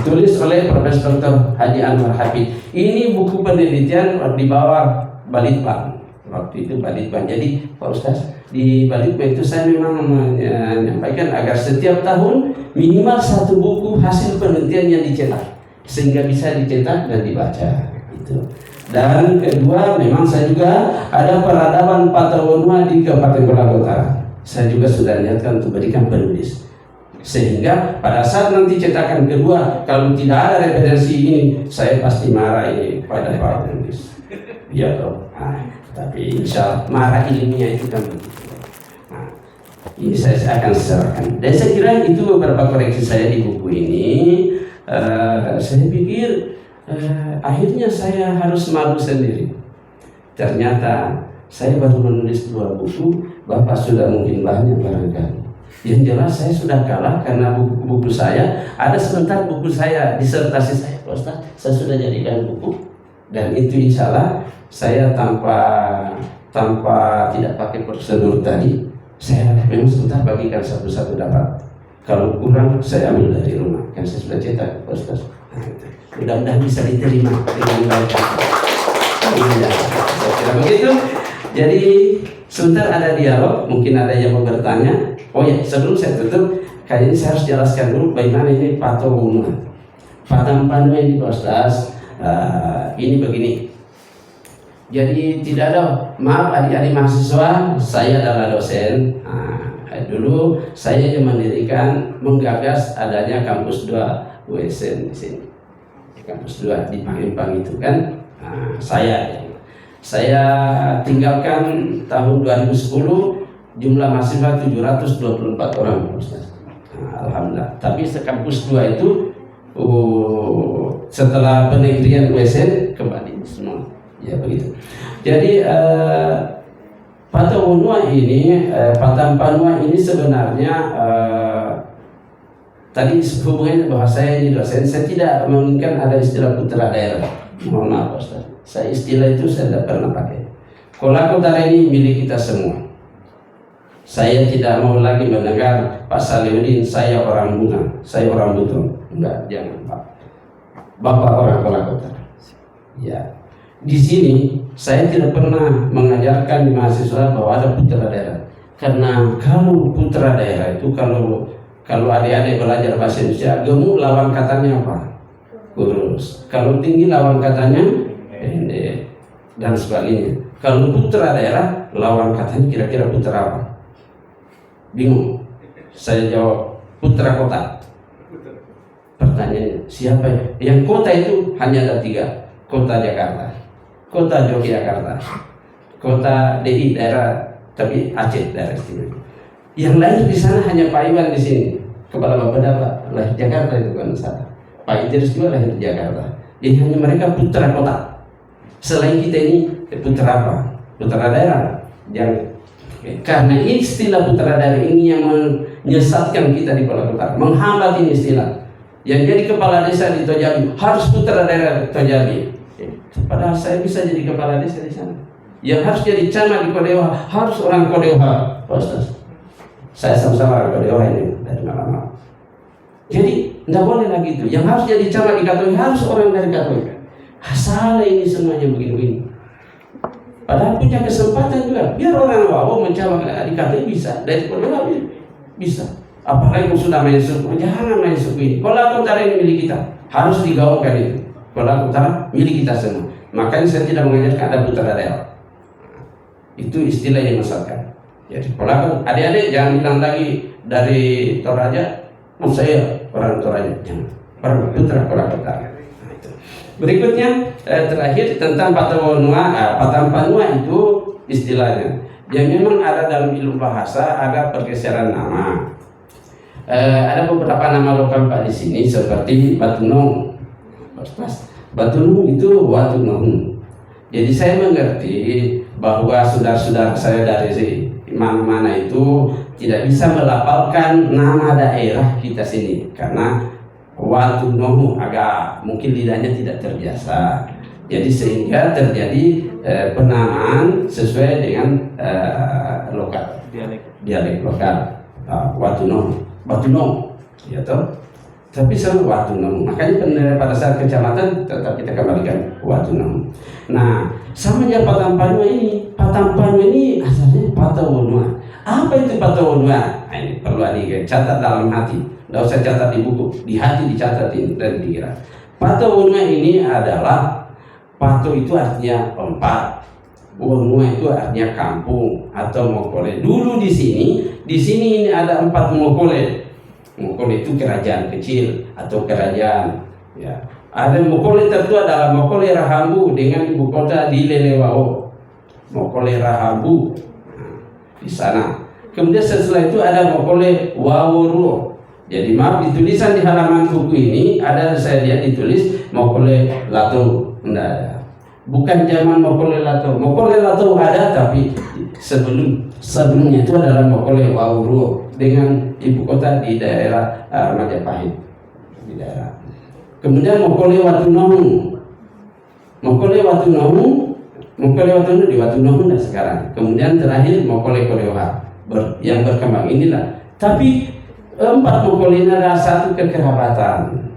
ditulis oleh Profesor Dr. Haji Anwar Hafid. Ini buku penelitian di bawah Balitbang. Waktu itu Balitbang. Jadi Pak Ustaz, di Balitbang itu saya memang menyampaikan agar setiap tahun minimal satu buku hasil penelitian yang dicetak, sehingga bisa dicetak dan dibaca. Gitu. Dan kedua, memang saya juga ada peradaban Patahunua di Kabupaten Kolakota. Saya juga sudah niatkan untuk berikan penulis. Sehingga pada saat nanti cetakan kedua, kalau tidak ada referensi ini, saya pasti marah ini pada Pak penulis. Ya toh. Tapi insya Allah marah ilmiah itu kan begitu. Ini saya akan serahkan. Dan saya kira itu beberapa koreksi saya di buku ini. Saya pikir akhirnya saya harus malu sendiri. Ternyata saya baru menulis 2 buku, Bapak sudah mungkin banyak barangkali. Yang jelas saya sudah kalah karena buku-buku saya ada sebentar buku saya disertasi saya, Pak Ustaz, saya sudah jadikan buku dan itu insya Allah saya tanpa tidak pakai prosedur tadi, saya memang sebentar bagikan satu-satu dapat. Kalau kurang saya ambil dari rumah, kan saya sudah cetak, Pak Ustaz. Mudah-mudahan bisa diterima dengan baik. Saya kira begitu. Jadi sebentar ada dialog, mungkin ada yang mau bertanya. Oh ya, sebelum saya tutup, kali ini saya harus jelaskan dulu bagaimana ini Patahunua. Patahunua ini Pak Ustaz, ini begini. Jadi tidak ada, maaf adik-adik mahasiswa, saya adalah dosen. Dulu saya yang mendirikan, menggagas adanya kampus 2 USN di sini. Kampus 2 di Palembang itu kan, saya tinggalkan tahun 2010. Jumlah mahasiswa 724 orang, Ustaz. Alhamdulillah. Tapi kampus 2 itu setelah penegrian USN kembali semua. Ya begitu. Jadi Patahunua ini, Patahunua ini sebenarnya tadi hubungannya bahwa saya ini dosen, saya tidak menginginkan ada istilah putra daerah. Mohon maaf, Ustaz. Saya istilah itu saya tidak pernah pakai. Kolakota ini milik kita semua. Saya tidak mau lagi mendengar Pak Salihuddin, saya orang Bunga, saya orang Buton. Enggak, jangan Pak. Bapak orang Kolakota. Ya, di sini saya tidak pernah mengajarkan di mahasiswa bahwa ada putra daerah. Karena kalau putra daerah itu kalau adik-adik belajar bahasa Indonesia, gemuk lawan katanya apa? Kurus. Kalau tinggi lawan katanya pendek dan sebagainya. Kalau putra daerah lawan katanya kira-kira putra apa? Bingung. Saya jawab putra kota. Pertanyaannya siapa ya? Yang kota itu hanya ada 3. Kota Jakarta, Kota Yogyakarta, Kota DI daerah tapi Aceh daerah istimewa. Yang lain di sana hanya Pak Iwan di sini. Kepala Bapeda lahir Jakarta itu kan salah. Pak Idris juga lahir di Jakarta. Jadi hanya mereka putra kota. Selain kita ini putra apa? Putra daerah. Jangan. Karena istilah putra daerah ini yang menyesatkan kita di Kolakota, menghambat ini istilah. Yang jadi kepala desa di Tojabi harus putra daerah Tojabi. Padahal saya bisa jadi kepala desa di sana. Yang harus jadi camat di Kodewa harus orang Kodewa. Ustaz, saya sama-sama orang Kodewa ini dari malam. Jadi tidak boleh lagi itu. Yang harus jadi camat di Katolik harus orang dari Katolik. Salah ini semuanya begini-begini. Padahal punya kesempatan juga. Biar orang Wawo mencapai di KTI bisa, dari Kodewa bisa. Apalagi yang sudah main suku, jangan main suku ini. Kolakota ini milik kita, harus digaungkan itu. Kolakota milik kita semua. Makanya saya tidak mengajarkan ada putra daerah. Itu istilah yang menyesatkan. Jadi Kolakota, adik-adik jangan bilang lagi dari Toraja, saya orang Toraja, jangan. Orang putra Kolakota. Berikutnya terakhir tentang Patahunua itu istilahnya. yang memang ada dalam ilmu bahasa ada pergeseran nama. Ada beberapa nama lokal Pak di sini seperti Batunong. Batunong itu Watunong. Jadi saya mengerti bahwa saudara-saudara saya dari mana-mana itu tidak bisa melafalkan nama daerah kita sini karena Watunong agak mungkin lidahnya tidak terbiasa. Jadi sehingga terjadi penamaan sesuai dengan lokal dialek lokal. Watunong, ya toh. Tapi selalu Watunong. Makanya penilaian pada saat kecamatan tetap kita kembalikan Watunong. Nah, sama aja Patampanua ini. Patampanua ini asalnya Patawonua. Apa itu Patawonua? Nah, ini perlu dicatat dalam hati. Tidak usah catat di buku, di hati dicatatin dan dikira. Patawonua ini adalah Pato itu artinya tempat, Wonua itu artinya kampung atau Mokole. Dulu di sini ini ada 4 Mokole. Mokole itu kerajaan kecil atau kerajaan. Ya. Ada Mokole tertua adalah Mokole Rahambu dengan ibu kota di Lelewao. Mokole Rahambu di sana. Kemudian setelah itu ada Mokole Waworuo. Jadi maaf, di tulisan di halaman buku ini ada saya lihat ditulis Mokole Lato. Tidak ada. Bukan zaman Mokole Lato. Mokole Lato ada tapi sebelumnya itu adalah Mokole Waworuo dengan ibu kota di daerah Majapahit di daerah. Kemudian Mokole Watunong di Watunong dan sekarang. Kemudian terakhir Mokole Koleoha yang berkembang inilah. Tapi 4 Mokole ini adalah satu kekerabatan.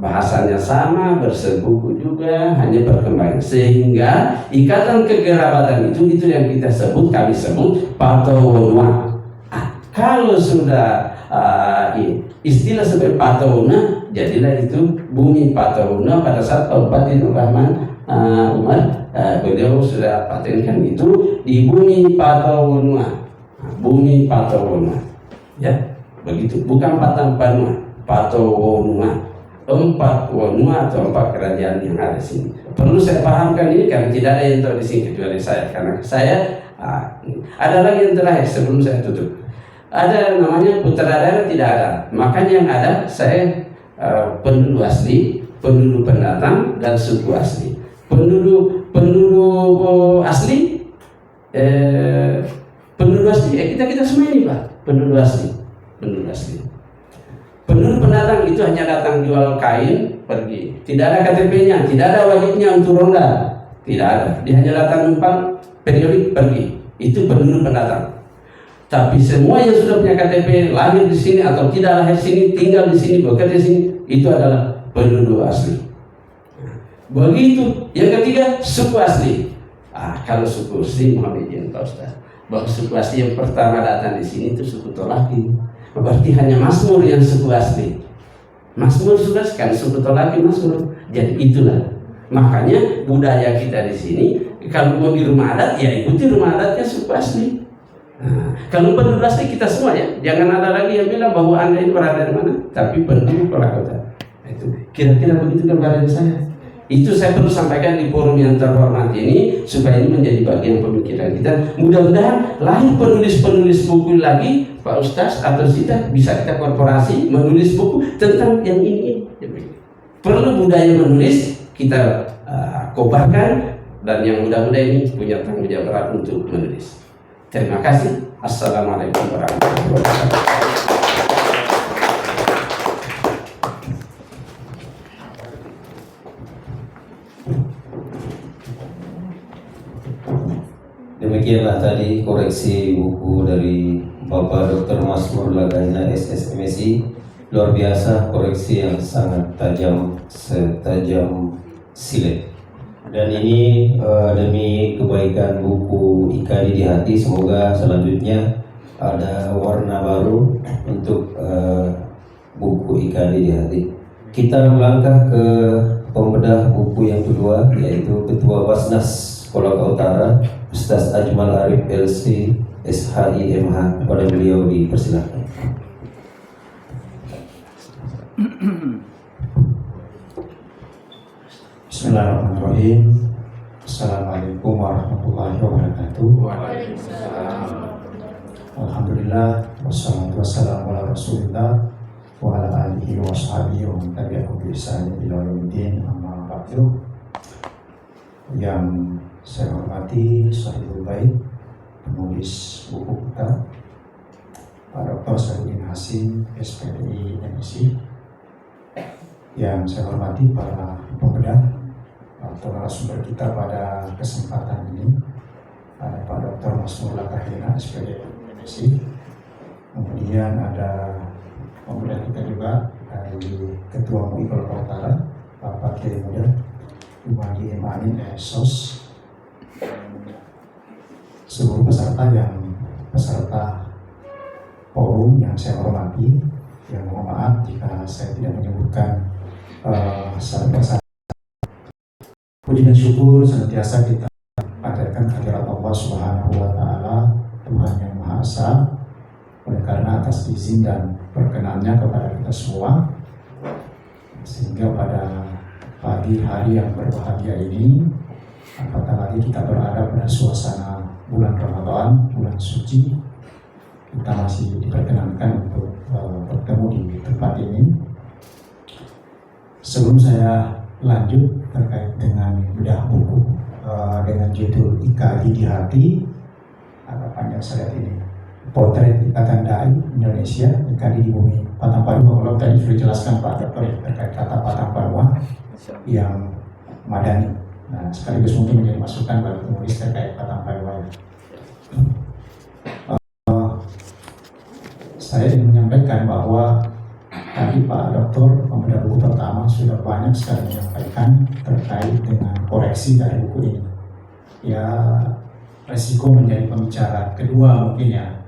Bahasanya sama, bersebuku juga, hanya berkembang sehingga ikatan kekerabatan itu yang kami sebut Patawonua. Kalau sudah istilah sebagai Patawonua, jadilah itu bumi Patawonua. Pada saat Pak Bupati Nur Rahman Umar, beliau sudah patenkan itu di bumi Patawonua. Bumi Patawonua, ya begitu, bukan Patampanua, Patawonua. 4 Wonua atau 4 kerajaan yang ada di sini. Perlu saya pahamkan ini karena tidak ada yang tahu di sini kecuali saya. Karena saya ada lagi yang terakhir sebelum saya tutup. Ada namanya putra daerah tidak ada. Makanya yang ada saya penduduk asli, penduduk pendatang dan suku asli. Penduduk asli, kita semua ini Pak, penduduk asli. Penduduk pendatang itu hanya datang jual kain, pergi. Tidak ada KTP-nya, tidak ada wajibnya untuk ronda. Tidak ada. Dia hanya datang numpang, periodik, pergi. Itu penduduk pendatang. Tapi semua yang sudah punya KTP, lahir di sini atau tidak lahir di sini, tinggal di sini, bekerja di sini, itu adalah penduduk asli. Begitu. Yang ketiga, suku asli. Kalau suku asli, mohon izin Pak Ustaz, bahwa suku asli yang pertama datang di sini itu suku Tolaki. Berarti hanya Mazmur yang suku asli. Mazmur sudah kan suku Tolaki Mazmur. Jadi itulah. Makanya budaya kita di sini kalau mau di rumah adat ya ikuti rumah adatnya suku asli. Kalau penduduk asli kita semua ya. Jangan ada lagi yang bilang bahwa Anda ini berada di mana, tapi penduduk kota. Itu kira-kira begitu gambaran saya. Itu saya perlu sampaikan di forum yang terhormat ini supaya ini menjadi bagian pemikiran kita. Mudah-mudahan lahir penulis-penulis buku lagi, Pak Ustaz atau Sita, bisa kita korporasi menulis buku tentang yang ini. Perlu budaya menulis kita kobarkan, dan yang muda-muda ini punya tanggung jawab berat untuk menulis. Terima kasih. Assalamualaikum warahmatullahi wabarakatuh. Demikianlah tadi koreksi buku dari Bapak Dr. Mazmur Lagaina SSMSI. Luar biasa, koreksi yang sangat tajam, setajam silet. Dan ini demi kebaikan buku Ikadi di Hati. Semoga selanjutnya ada warna baru untuk buku Ikadi di Hati. Kita melangkah ke pembedah buku yang kedua, yaitu Ketua Basnas Kolaka Utara, Ustaz Ajmal Arif LC SHI MH. Kepada beliau dipersilakan. Bismillahirrahmanirrahim. Assalamualaikum warahmatullahi wabarakatuh. Waalaikumsalam. Alhamdulillah, wassalatu wassalamu ala rasulillah wa ala alihi wa sahbihi wa man tabi'ahum bi ihsanin ila yaumiddin, amma ba'du. Yang saya hormati Sahibul Bait, penulis buku kita, Pak Dr. Saifuddin Hasim, SPDI MSI. Yang saya hormati para pembedah atau narasumber kita pada kesempatan ini, ada Pak Dr. Masmur Lakahena, SPDI MSI. Kemudian ada pembedah kita juga dari Ketua MUI Kalimantan Utara, Bapak Kiai Muda Jumadi Amin SOS. Seluruh peserta forum yang saya hormati, yang mohon maaf jika saya tidak menyebutkan salah. Puji dan syukur senantiasa kita panjatkan kehadirat Allah Subhanahu wa Ta'ala, Tuhan yang Maha Esa, oleh karena atas izin dan perkenannya kepada kita semua, sehingga pada pagi hari yang berbahagia ini, apatah lagi kita berada pada suasana bulan Ramadan, bulan suci, kita masih diperkenankan untuk bertemu di tempat ini. Sebelum saya lanjut terkait dengan bedah buku dengan judul IKI di Hati, agak panjang saya lihat ini, Potret Ikatan Dai Indonesia IKI di Bumi Padang Panua. Kalau tadi sudah dijelaskan Pak Dokter terkait kata Padang Panua yang madani. Nah, sekaligus mungkin menjadi masukan bagi penulis terkait Padang Panua. Saya ingin menyampaikan bahwa tadi Pak Dokter pembedah buku pertama sudah banyak sekali menyampaikan terkait dengan koreksi dari buku ini. Ya, resiko menjadi pembicara kedua mungkin ya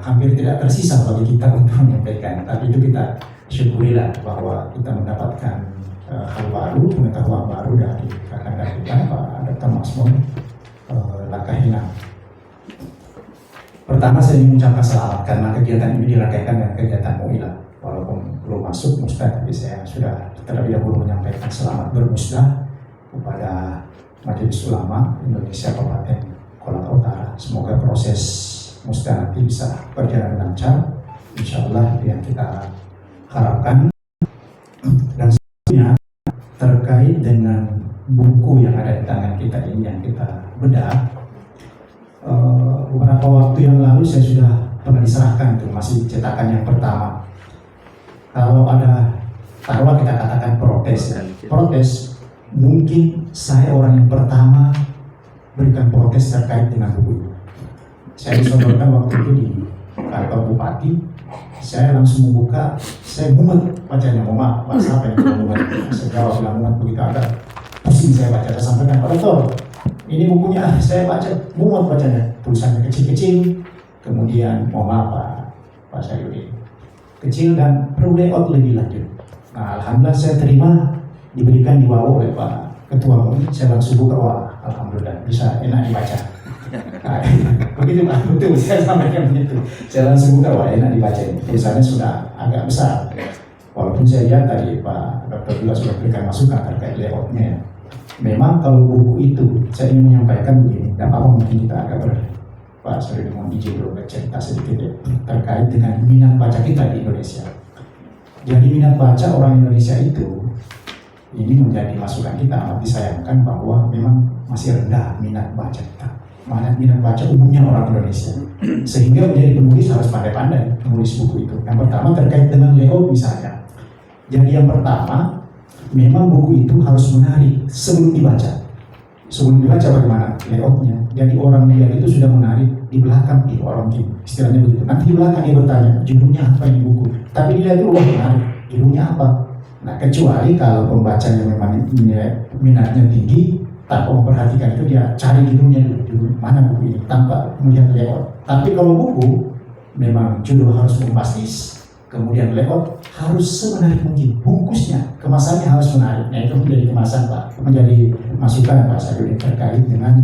hampir tidak tersisa bagi kita untuk menyampaikan. Tapi itu kita syukurilah bahwa kita mendapatkan hal baru, pengetahuan baru dari kakak kita Pak Dr. Masmur Lakahena. Pertama saya ingin mengucapkan selamat karena kegiatan ini dirangkaikan dengan kegiatan MUI lah. Walaupun belum masuk musdah, tapi saya sudah terlebih dahulu menyampaikan selamat bermusdah kepada Majelis Ulama Indonesia Kabupaten Kolaka Utara. Semoga proses musdah nanti bisa berjalan lancar, insya Allah yang kita harapkan. Dan selanjutnya terkait dengan buku yang ada di tangan kita ini yang kita bedah. Beberapa waktu yang lalu saya sudah pernah diserahkan tuh, masih cetakan yang pertama. Kalau ada taruh kita katakan protes, mungkin saya orang yang pertama berikan protes terkait dengan buku ini. Saya disodorkan waktu itu di kantor bupati, saya langsung membuka, saya mumet bacanya, mohon maaf bahasa apa yang mumet, saya jawab bilang mumet begitu agak pusing saya baca, saya sampaikan Pak Dokter, ini bukunya saya baca, mumet bacanya, tulisannya kecil-kecil, kemudian mohon maaf Pak Saifuddin, kecil dan perlu layout lebih lanjut. Nah, alhamdulillah saya terima, diberikan di bawah oleh Pak Ketua MUI, saya langsung buka, wah alhamdulillah bisa enak dibaca. Nah, begitu Pak, betul saya sampaikan begitu. Saya langsung buka, wah enak dibaca ini. Tulisannya sudah agak besar. Walaupun saya lihat tadi Pak Dokter juga sudah berikan masukan terkait layoutnya ya. Memang kalau buku itu saya ingin menyampaikan begini, dan apa mungkin kita agak Pak Saifuddin mohon izin dulu bercerita sedikit ya, terkait dengan minat baca kita di Indonesia. Jadi minat baca orang Indonesia itu ini menjadi masukan kita, amat disayangkan bahwa memang masih rendah minat baca kita. Minat baca umumnya orang Indonesia, sehingga menjadi penulis harus pandai-pandai menulis buku itu. Yang pertama terkait dengan layout misalnya. Jadi yang pertama, memang buku itu harus menarik sebelum dibaca. Sebelum dibaca bagaimana layoutnya. Jadi orang lihat itu sudah menarik di belakang nih orang gini, istilahnya begitu. Nanti di belakang dia bertanya judulnya apa ini buku. Tapi dia itu menarik, judulnya apa. Nah kecuali kalau pembacanya memang minatnya tinggi, tanpa memperhatikan itu dia cari judulnya dulu, judul mana buku ini tanpa melihat layout. Tapi kalau buku memang judul harus bombastis, kemudian layout harus semenarik mungkin, bungkusnya, kemasannya harus menarik. Nah itu menjadi kemasan Pak, menjadi masukan Pak Saifuddin terkait dengan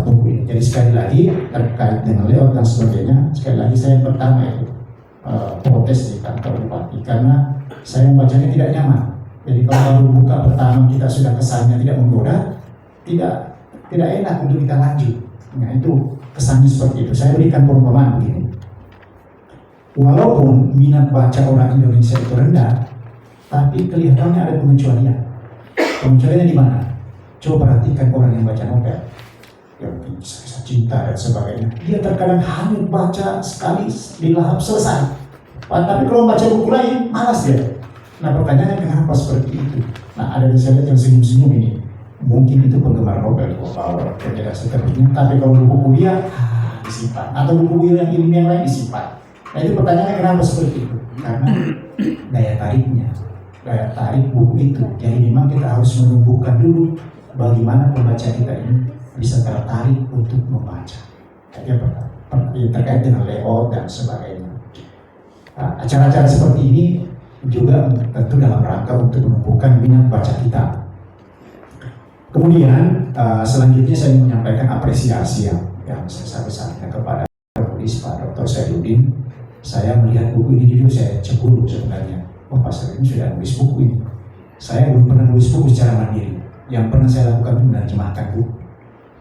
buku ini. Jadi sekali lagi terkait dengan layout dan sebagainya, sekali lagi saya pertama itu protes di kantor bupati karena saya membacanya tidak nyaman. Jadi kalau baru buka pertama kita sudah kesannya tidak menggoda, tidak enak untuk kita lanjut. Nah itu kesannya seperti itu. Saya berikan perumpamaan begini. Walaupun minat baca orang Indonesia itu rendah, tapi kelihatannya ada pengecualian. Pengecualiannya di mana? Coba perhatikan orang yang baca novel, yang kisah cinta dan sebagainya. Dia terkadang hanya baca sekali dilahap selesai. Tapi kalau baca buku lain, malas dia. Nah pertanyaannya kenapa seperti itu? Nah ada di saya yang senyum-senyum ini. Mungkin itu penggemar novel, tidak seterusnya. Tapi kalau buku kuliah, disimpan. Atau buku yang ilmiah yang lain disimpan. Nah itu pertanyaannya kenapa seperti itu? Karena daya tariknya, daya tarik buku itu. Jadi memang kita harus menumbuhkan dulu bagaimana pembaca kita ini bisa tertarik untuk membaca. Terkait dengan layout dan sebagainya. Acara-acara seperti ini juga tentu dalam rangka untuk menumbuhkan minat baca kita. Kemudian selanjutnya saya menyampaikan apresiasi yang sebesar-besarnya kepada penulis Pak Dr. Saiduddin. Saya melihat buku ini jujur saya cemburu sebenarnya. Oh Pak Saiduddin sudah nulis buku ini. Saya belum pernah nulis buku secara mandiri. Yang pernah saya lakukan itu menerjemahkan buku.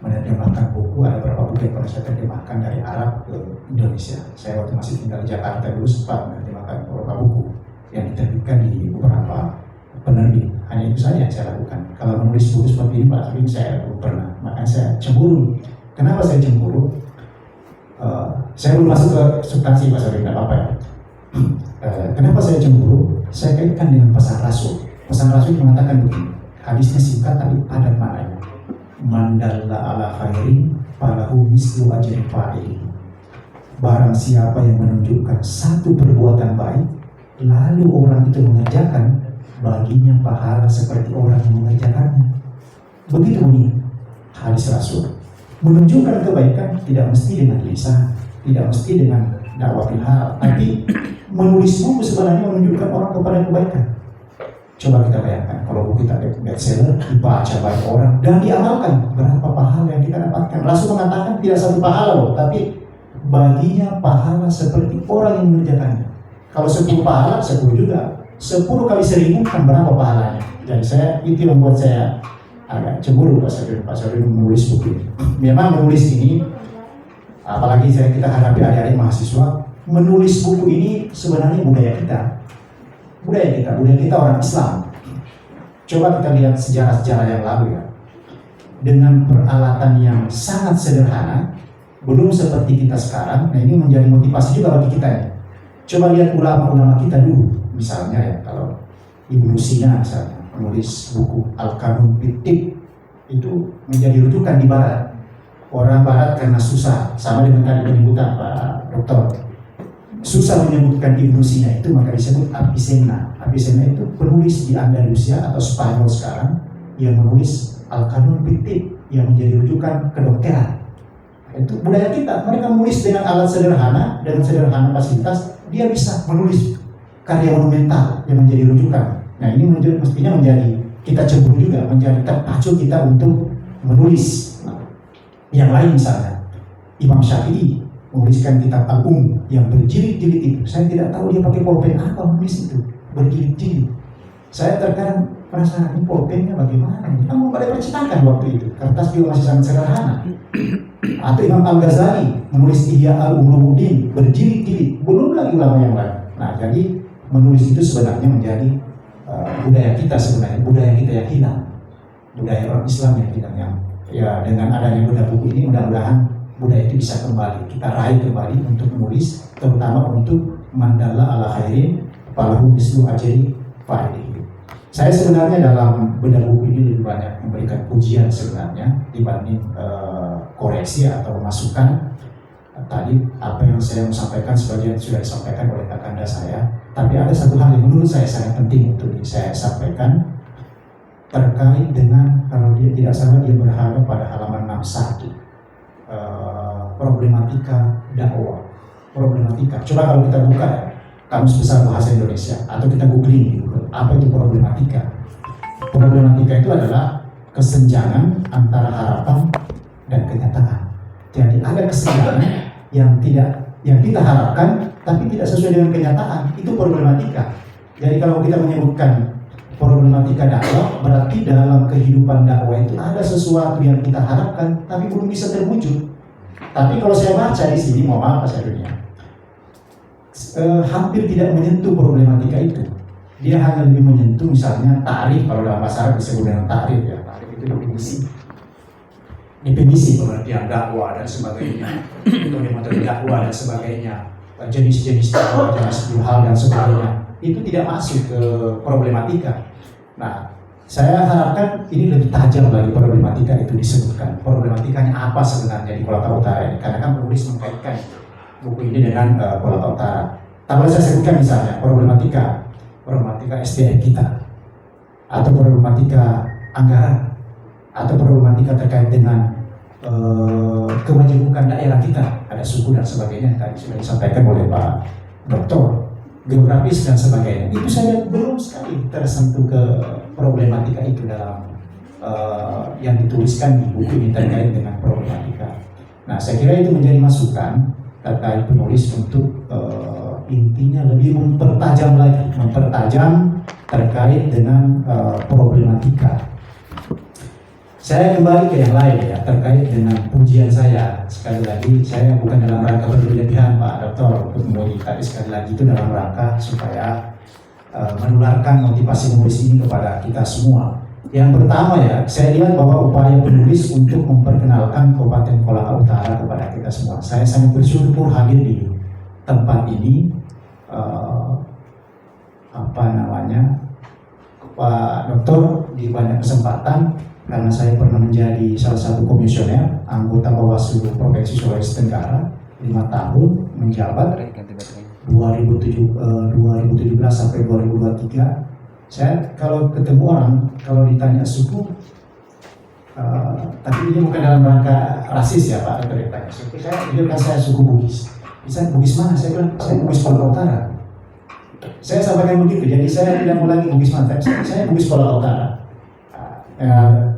Menerjemahkan buku, ada beberapa buku yang pernah saya terjemahkan dari Arab ke Indonesia. Saya waktu masih tinggal di Jakarta dulu sempat menerjemahkan beberapa buku yang diterbitkan di beberapa penerbit. Hanya itu saja yang saya lakukan. Kalau menulis buku seperti ini Pak Saiduddin saya belum pernah. Makanya saya cemburu. Kenapa saya cemburu? Saya belum masuk ke substansi Pak Saiduddin, tidak apa-apa ya. Kenapa saya cemburu? Saya kaitkan dengan pesan Rasul. Pesan Rasul mengatakan begini. Hadisnya singkat tapi padat maknanya. Mandalla ala khairin falahu mislu ajri fa'ili. Barang siapa yang menunjukkan satu perbuatan baik, lalu orang itu mengerjakan, baginya pahala seperti orang yang mengerjakannya. Begitu bunyi hadis Rasul. Menunjukkan kebaikan tidak mesti dengan lisan, tidak mesti dengan dakwah hal, tapi menulis buku sebenarnya menunjukkan orang kepada kebaikan. Coba kita bayangkan, kalau buku kita bestseller, dibaca banyak orang dan diamalkan, berapa pahala yang kita dapatkan. Rasul mengatakan tidak satu pahala loh, tapi baginya pahala seperti orang yang mengerjakannya. Kalau 10 pahala, 10 juga. 10 kali 1000 kan berapa pahalanya? Jadi itu yang membuat saya agak cemburu Pak Saiduddin menulis buku ini. Memang menulis ini, apalagi kita hadapi adik-adik mahasiswa, menulis buku ini sebenarnya budaya kita. Budaya kita orang Islam. Coba kita lihat sejarah-sejarah yang lalu ya. Dengan peralatan yang sangat sederhana, belum seperti kita sekarang. Nah ini menjadi motivasi juga bagi kita ya. Coba lihat ulama-ulama kita dulu, misalnya ya, kalau Ibnu Sina misalnya menulis buku Al-Qanun Fiqh itu menjadi rujukan di Barat. Orang Barat karena susah, sama dengan tadi penyebutan Pak Dokter, susah menyebutkan Ibnu Sina itu maka disebut Avicenna. Avicenna itu penulis di Andalusia atau Spanyol sekarang yang menulis Al-Qanun Fiqh yang menjadi rujukan kedokteran. Itu budaya kita, mereka menulis dengan alat sederhana, dengan sederhana fasilitas, dia bisa menulis karya monumental yang menjadi rujukan. Nah ini mestinya menjadi kita cemburu juga, menjadi terpacu kita untuk menulis. Nah, yang lain misalnya Imam Syafi'i menuliskan kitab Al-Um yang berjilid-jilid itu. Saya tidak tahu dia pakai pulpen apa menulis itu, berjilid-jilid. Saya terkadang penasaran, ini pulpennya bagaimana? Kan belum ada percetakan waktu itu, kertas juga masih sangat sederhana. Atau Imam Al-Ghazali menulis Ihya Al-Ulumuddin berjilid-jilid, belum lagi ulama yang lain. Nah jadi menulis itu sebenarnya menjadi budaya kita sebenarnya, budaya kita yang hilang, budaya orang Islam yang hilang. Yang ya dengan adanya buku ini mudah-mudahan budaya itu bisa kembali, kita raih kembali untuk menulis, terutama untuk mandalla ala khairin falahu mislu ajri fa'ili. Saya sebenarnya dalam bedah buku ini lebih banyak memberikan pujian sebenarnya dibanding koreksi atau masukan. Tadi apa yang saya mau sampaikan sebagian sudah disampaikan oleh kakanda saya, tapi ada satu hal yang menurut saya sangat penting untuk saya sampaikan terkait dengan, kalau dia tidak salah dia berada pada halaman 61, problematika dakwah. Problematika, coba kalau kita buka ya, Kamus Besar Bahasa Indonesia atau kita googling di Google, apa itu problematika? Problematika itu adalah kesenjangan antara harapan dan kenyataan. Jadi ada kesenjangan yang kita harapkan tapi tidak sesuai dengan kenyataan, itu problematika. Jadi kalau kita menyebutkan problematika dakwah, berarti dalam kehidupan dakwah itu ada sesuatu yang kita harapkan tapi belum bisa terwujud. Tapi kalau saya baca di sini, mohon maaf Pak Syarifnya, hampir tidak menyentuh problematika itu. Dia hanya lebih menyentuh misalnya tarif, kalau dalam bahasa Arab disebut dengan tarif ya. Tarif itu definisi pengertian dakwah dan sebagainya, metode dakwah dan sebagainya, jenis-jenis dakwah, jenis hal dan sebagainya. Itu tidak masuk ke problematika. Nah, saya harapkan ini lebih tajam lagi problematika itu disebutkan. Problematikanya apa sebenarnya di Kolaka Utara ini? Karena kan penulis mengkaitkan buku ini dengan Kolaka Utara. Tapi saya sebutkan misalnya problematika SDM kita, atau problematika anggaran, atau problematika terkait dengan kemajemukan daerah kita, ada suku dan sebagainya tadi sudah disampaikan oleh Pak Doktor, geografis dan sebagainya. Itu saya belum sekali tersentuh ke problematika itu dalam yang dituliskan di buku ini terkait dengan problematika. Nah, saya kira itu menjadi masukan terkait penulis untuk intinya lebih mempertajam terkait dengan problematika. Saya kembali ke yang lain ya, terkait dengan pujian saya. Sekali lagi, saya bukan dalam rangka berlebihan Pak Doktor untuk memuji, tapi sekali lagi itu dalam rangka supaya menularkan motivasi menulis ini kepada kita semua. Yang pertama ya, saya lihat bahwa upaya penulis untuk memperkenalkan Kabupaten Kolaka Utara kepada kita semua. Saya sangat bersyukur hadir di tempat ini. Pak Doktor di banyak kesempatan, karena saya pernah menjadi salah satu komisioner anggota Bawaslu Provinsi Sulawesi Tenggara 5 tahun menjabat 2017 sampai 2023. Saya kalau ketemu orang, kalau ditanya suku, tapi ini bukan dalam rangka rasis ya Pak, kalau ditanya suku, saya suku Bugis. Bisa Bugis mana? Saya bilang saya Bugis Kolaka Utara. Saya sampaikan begitu, jadi saya tidak mengulangi Bugis mana, saya Bugis Kolaka Utara.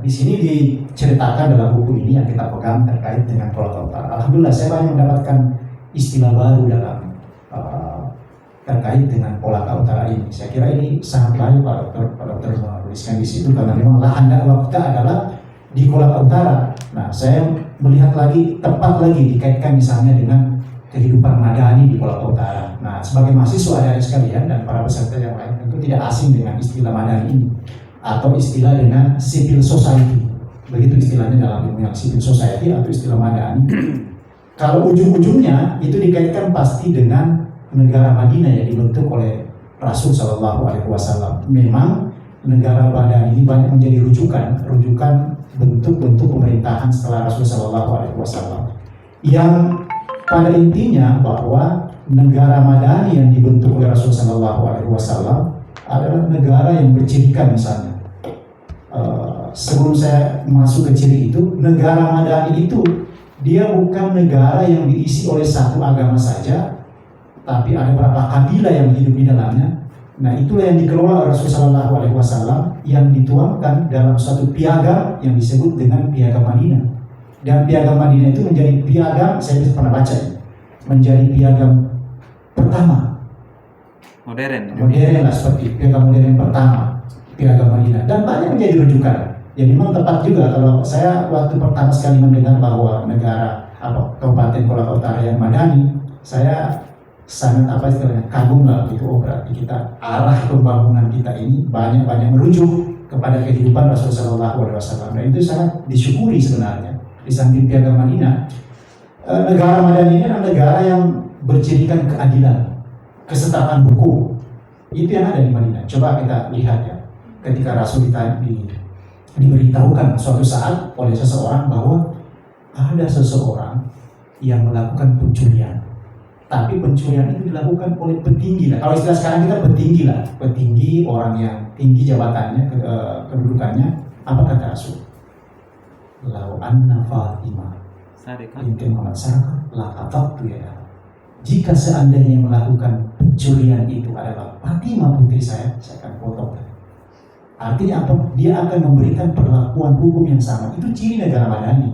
Di sini diceritakan dalam buku ini yang kita pegang terkait dengan Kolaka Utara. Alhamdulillah saya banyak mendapatkan istilah baru dalam terkait dengan Kolaka Utara ini. Saya kira ini sangat baik Pak Dokter menuliskan di situ, karena memang lahan dakwah kita adalah di Kolaka Utara. Nah, saya melihat lagi tepat lagi dikaitkan misalnya dengan kehidupan madani di Kolaka Utara. Nah, sebagai mahasiswa adik sekalian dan para peserta yang lain tentu tidak asing dengan istilah madani ini, atau istilah dengan civil society. Begitu istilahnya dalam ilmu yang civil society atau istilah madani. Kalau ujung-ujungnya itu dikaitkan pasti dengan negara Madinah yang dibentuk oleh Rasul Shallallahu Alaihi Wasallam. Memang negara Madinah ini banyak menjadi rujukan bentuk-bentuk pemerintahan setelah Rasul Shallallahu Alaihi Wasallam. Yang pada intinya bahwa negara Madani yang dibentuk oleh Rasul Shallallahu Alaihi Wasallam adalah negara yang bercirikan misalnya. Sebelum saya masuk ke ciri itu, negara Madani itu dia bukan negara yang diisi oleh satu agama saja, tapi ada beberapa kabilah yang hidup di dalamnya. Nah, itulah yang dikelola oleh Rasulullah SAW yang dituangkan dalam suatu piagam yang disebut dengan piagam Madinah. Dan piagam Madinah itu menjadi piagam, saya pernah baca ya, menjadi piagam pertama. Modern lah, seperti piagam modern pertama, piagam Madinah. Dan banyak menjadi rujukan. Jadi memang tepat juga kalau saya waktu pertama sekali mendengar bahwa negara Kabupaten Kolaka Utara yang Madani, saya sangat kagum lah gitu. Oh, berarti kita arah pembangunan kita ini banyak merujuk kepada kehidupan Rasulullah SAW. Dan itu sangat disyukuri sebenarnya. Di samping piagam Madinah, negara Madani ini adalah negara yang bercirikan keadilan, kesetaraan hukum. Itu yang ada di Madinah. Coba kita lihat ya, ketika Rasul diberitahukan suatu saat oleh seseorang bahwa ada seseorang yang melakukan pencurian, tapi pencurian itu dilakukan oleh petinggi lah. Kalau istilah sekarang kita petinggi orang yang tinggi jabatannya, kedudukannya. Apa kata Rasul? Lau anna Fatimah binti Muhammad sarqat laqatattu yadaha. Jika seandainya melakukan pencurian itu adalah Fatimah putri saya akan potong. Artinya apa? Dia akan memberikan perlakuan hukum yang sama. Itu ciri negara Madani.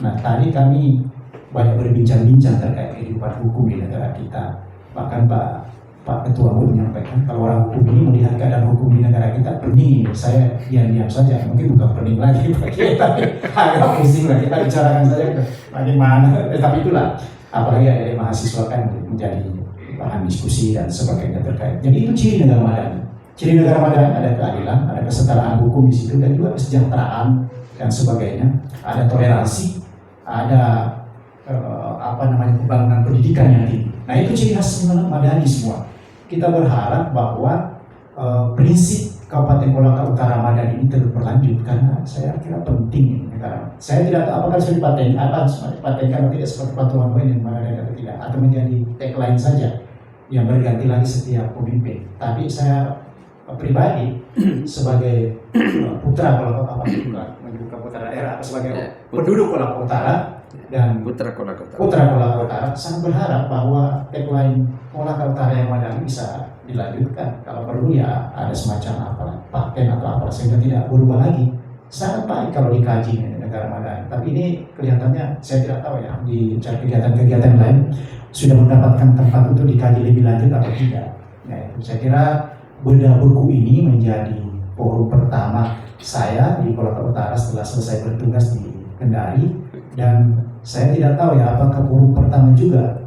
Nah, tadi kami banyak berbincang-bincang terkait kehidupan hukum di negara kita. Bahkan Pak Pak Ketua Umum menyampaikan kalau orang hukum ini melihat keadaan hukum di negara kita pening, saya diam-diam saja, mungkin bukan pening lagi tapi agak pusing lagi kita bicarakan saja bagaimana, tapi itulah apalagi ada dari mahasiswa kan menjadi bahan diskusi dan sebagainya terkait. Jadi itu ciri negara madani. Ciri negara madani ada keadilan, ada kesetaraan hukum di situ dan juga kesejahteraan dan sebagainya, ada toleransi, ada pembangunan pendidikan yang tinggi. Nah itu ciri khas madani semua. Kita berharap bahwa prinsip Kabupaten Kolaka Utara Madani ini terus berlanjut karena saya kira penting negara. Saya tidak tahu apakah sudah dipatenkan atau tidak seperti Patuan Boy yang Madani atau tidak, atau menjadi tagline saja yang berganti lagi setiap pemimpin. Tapi saya pribadi sebagai putra Kolaka Utara daerah atau sebagai penduduk Kolaka Utara dan Putra Kolaka Utara. Putra Kolaka Utara sangat berharap bahwa tagline Kolaka Utara yang madani bisa dilanjutkan. Kalau perlu ya ada semacam paten atau apa sehingga tidak berubah lagi. Sangat baik kalau dikaji negara madani. Tapi ini kelihatannya saya tidak tahu ya di kegiatan-kegiatan lain sudah mendapatkan tempat untuk dikaji lebih lanjut atau tidak. Ya, saya kira bedah buku ini menjadi forum pertama saya di Kolaka Utara setelah selesai bertugas di Kendari. Dan saya tidak tahu ya apakah forum pertama juga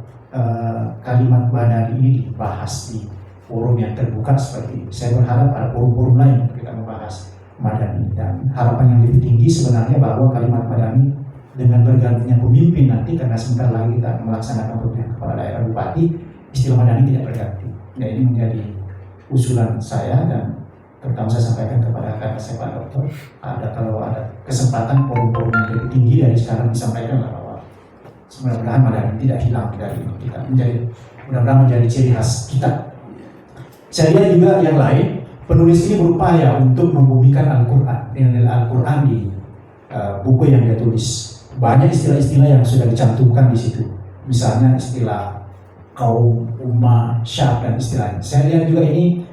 kalimat madani ini dibahas di forum yang terbuka seperti ini. Saya berharap ada forum-forum lain untuk kita membahas madani, dan harapan yang lebih tinggi sebenarnya bahwa kalimat madani dengan bergantinya pemimpin nanti, karena sebentar lagi kita melaksanakan pemilihan kepala daerah bupati, istilah madani tidak berganti. Nah ini menjadi usulan saya dan terutama saya sampaikan kepada kakak saya Pak Dokter, kalau ada kesempatan forum-forum yang lebih tinggi dari sekarang disampaikan bahwa mudah-mudahan madani tidak hilang dari kita, mudah-mudahan menjadi ciri khas kita. Saya lihat juga yang lain, penulis ini berupaya untuk membumikan Al-Quran, nilai Al-Quran di buku yang dia tulis. Banyak istilah-istilah yang sudah dicantumkan di situ, misalnya istilah kaum, ummah, syab dan istilahnya. Saya lihat juga ini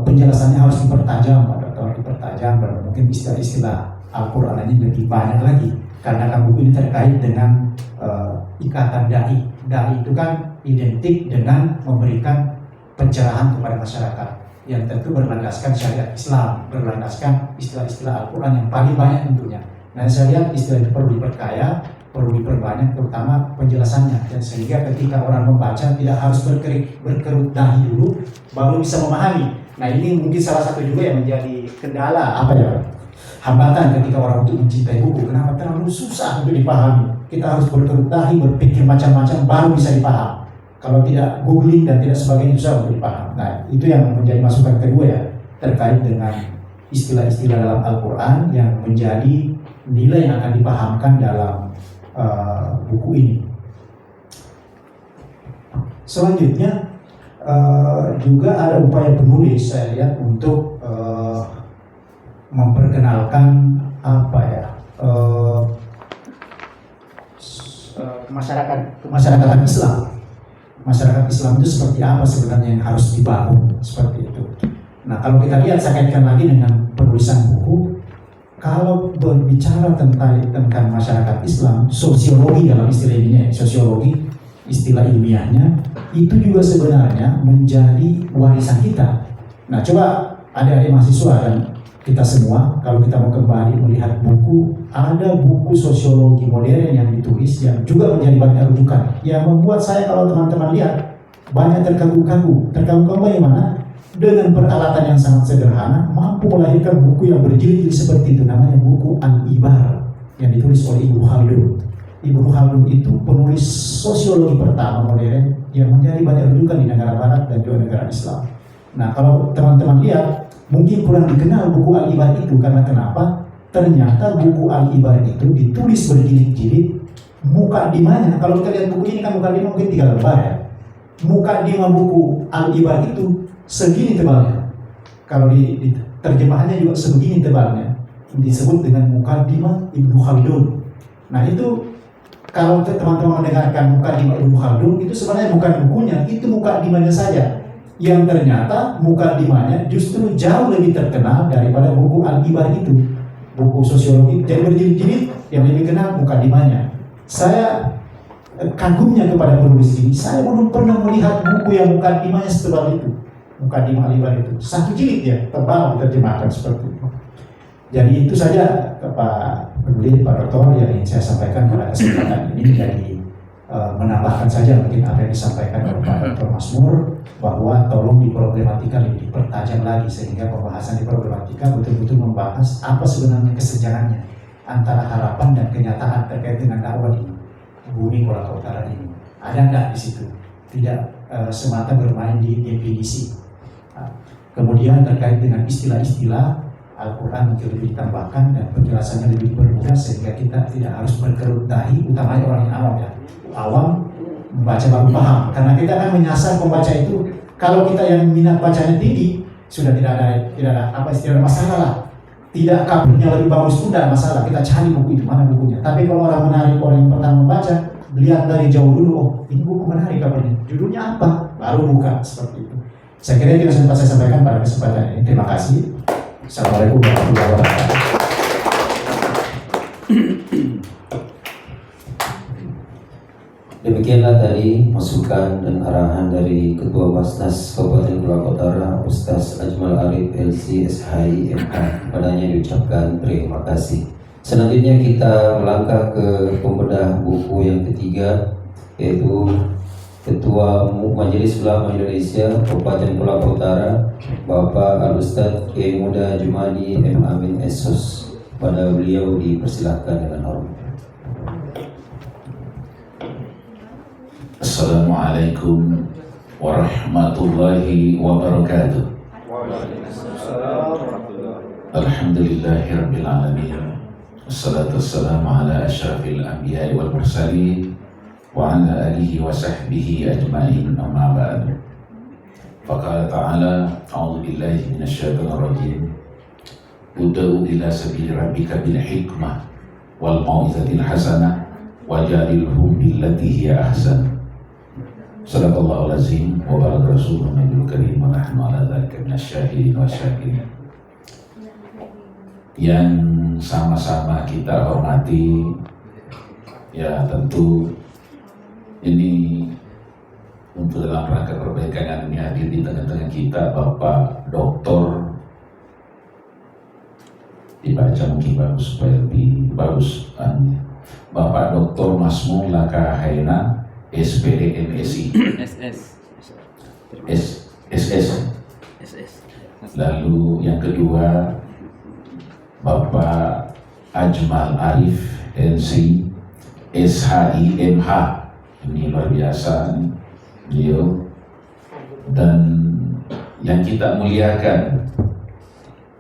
penjelasannya harus dipertajam atau dipertajam, dan mungkin istilah-istilah Al-Quran ini lebih banyak lagi karena kan buku ini terkait dengan ikatan dai. Dai itu kan identik dengan memberikan pencerahan kepada masyarakat yang tentu berlandaskan syariat Islam, berlandaskan istilah-istilah Al-Quran yang paling banyak tentunya. Nah saya lihat istilah itu perlu diperkaya, perlu diperbanyak, terutama penjelasannya, dan sehingga ketika orang membaca tidak harus berkerut dahi dulu baru bisa memahami. Nah ini mungkin salah satu juga yang menjadi kendala hambatan ketika orang untuk mencintai buku. Kenapa terlalu susah untuk dipahami? Kita harus berkerut dahi, berpikir macam-macam baru bisa dipaham. Kalau tidak googling dan tidak sebagainya susah untuk dipaham. Nah itu yang menjadi masukan kedua ya, terkait dengan istilah-istilah dalam Al-Quran yang menjadi nilai yang akan dipahamkan dalam buku ini. Selanjutnya juga ada upaya penulis saya lihat untuk memperkenalkan kemasyarakatan Islam. Masyarakat Islam itu seperti apa sebenarnya yang harus dibangun seperti itu. Nah kalau kita lihat saya kaitkan lagi dengan penulisan buku, kalau berbicara tentang masyarakat Islam, sosiologi dalam istilah ini, sosiologi istilah ilmiahnya itu juga sebenarnya menjadi warisan kita. Nah coba adik-adik mahasiswa dan kita semua, kalau kita mau kembali melihat buku, ada buku sosiologi modern yang ditulis yang juga menjadi banyak rujukan, yang membuat saya kalau teman-teman lihat banyak terkagum-kagum bagaimana dengan peralatan yang sangat sederhana mampu melahirkan buku yang berjilid seperti itu. Namanya buku Al-Ibar yang ditulis oleh Ibnu Khaldun. Ibnu Khaldun itu penulis sosiologi pertama modern yang menjadi banyak rujukan di negara barat dan juga negara Islam. Nah kalau teman-teman lihat mungkin kurang dikenal buku Al-Ibar itu karena kenapa? Ternyata buku Al-Ibar itu ditulis berjilid-jilid. Mukadimahnya, kalau kita lihat buku ini kan mukadimah mungkin 3 lembar ya. Mukadimah buku Al-Ibar itu segini tebalnya. Kalau di terjemahannya juga segini tebalnya. Disebut dengan Mukadimah Ibnu Khaldun. Nah itu kalau teman-teman mendengarkan Mukadimah Ibnu Khaldun itu sebenarnya bukan bukunya, itu mukadimahnya saja. Yang ternyata mukadimahnya justru jauh lebih terkenal daripada buku Al-Ibar itu. Buku sosiologi jadi berjilid-jilid yang lebih kenal mukadimahnya. Saya kagumnya kepada penulis ini. Saya belum pernah melihat buku buku yang mukadimahnya setebal itu, mukadimah Al-Ibar itu, 1 jilid ya, tebal diterjemahkan seperti itu. Jadi itu saja Pak Peduli, Pak Doktor yang ingin saya sampaikan pada kesempatan ini. Jadi menambahkan saja mungkin apa yang disampaikan oleh Pak Dr. Masmur, bahwa tolong diproblematika lebih dipertajam lagi sehingga pembahasan di problematika betul-betul membahas apa sebenarnya kesenjangannya antara harapan dan kenyataan terkait dengan dakwah di bumi Kolaka Utara ini. Ada nggak di situ? Tidak semata bermain di definisi. Kemudian terkait dengan istilah-istilah Al-Quran mungkin lebih ditambahkan dan penjelasannya lebih dipermudah sehingga kita tidak harus berkerut dahi, utamanya orang yang awam ya. Awam membaca baru paham, karena kita akan menyasar pembaca itu. Kalau kita yang minat bacanya tinggi, sudah tidak ada masalah lah. Tidak kabelnya lebih bagus pun tidak masalah. Kita cari buku itu, mana bukunya. Tapi kalau orang menarik, orang yang pertama membaca, lihat dari jauh dulu, oh ini buku menarik kabelnya, judulnya apa, baru buka, seperti itu. Saya kira itu yang sempat saya sampaikan pada kesempatan ini. Terima kasih. Assalamualaikum warahmatullahi wabarakatuh. Demikianlah tadi masukan dan arahan dari Ketua Basnas Kabupaten Kolaka Utara, Ustaz Ajmal Arif LC SHI MH. Padanya diucapkan terima kasih. Selanjutnya kita melangkah ke pembedah buku yang ketiga, yaitu Ketua Majelis Ulama Indonesia Kabupaten Kolaka Utara, Bapak Al-Ustaz Kiai Muda Jumadi M. Amin Esos. Pada beliau dipersilahkan dengan hormat. Assalamualaikum warahmatullahi wabarakatuh. Alhamdulillahirabbil alamin. Wassalatu wassalamu ala asyrafil anbiya'i wal mursalin wa ala alihi wa sahbihi ajma'in, amma ba'du. Faqala ta'ala, a'udzu billahi minasyaitonir rajim. Ud'u ila sabili rabbika bil hikmah wal mau'izatil hasanah wajadilhum billati hiya ahsan. Sadaqallahul azim wa baraka rasulun nabiyul karim wa nahnu ala dzalika minasyahidin wa syakirin. Yang sama-sama kita hormati, ya tentu ini untuk dalam rangka perbaikan ini hadir di tengah-tengah kita Bapak Doktor, dibaca mungkin bagus supaya lebih bagus, Bapak Doktor Masmur Lakahaina SPD MSI SS. Lalu yang kedua Bapak Ajmal Arif NC SHI MH. Ini luar biasa nih beliau. Dan yang kita muliakan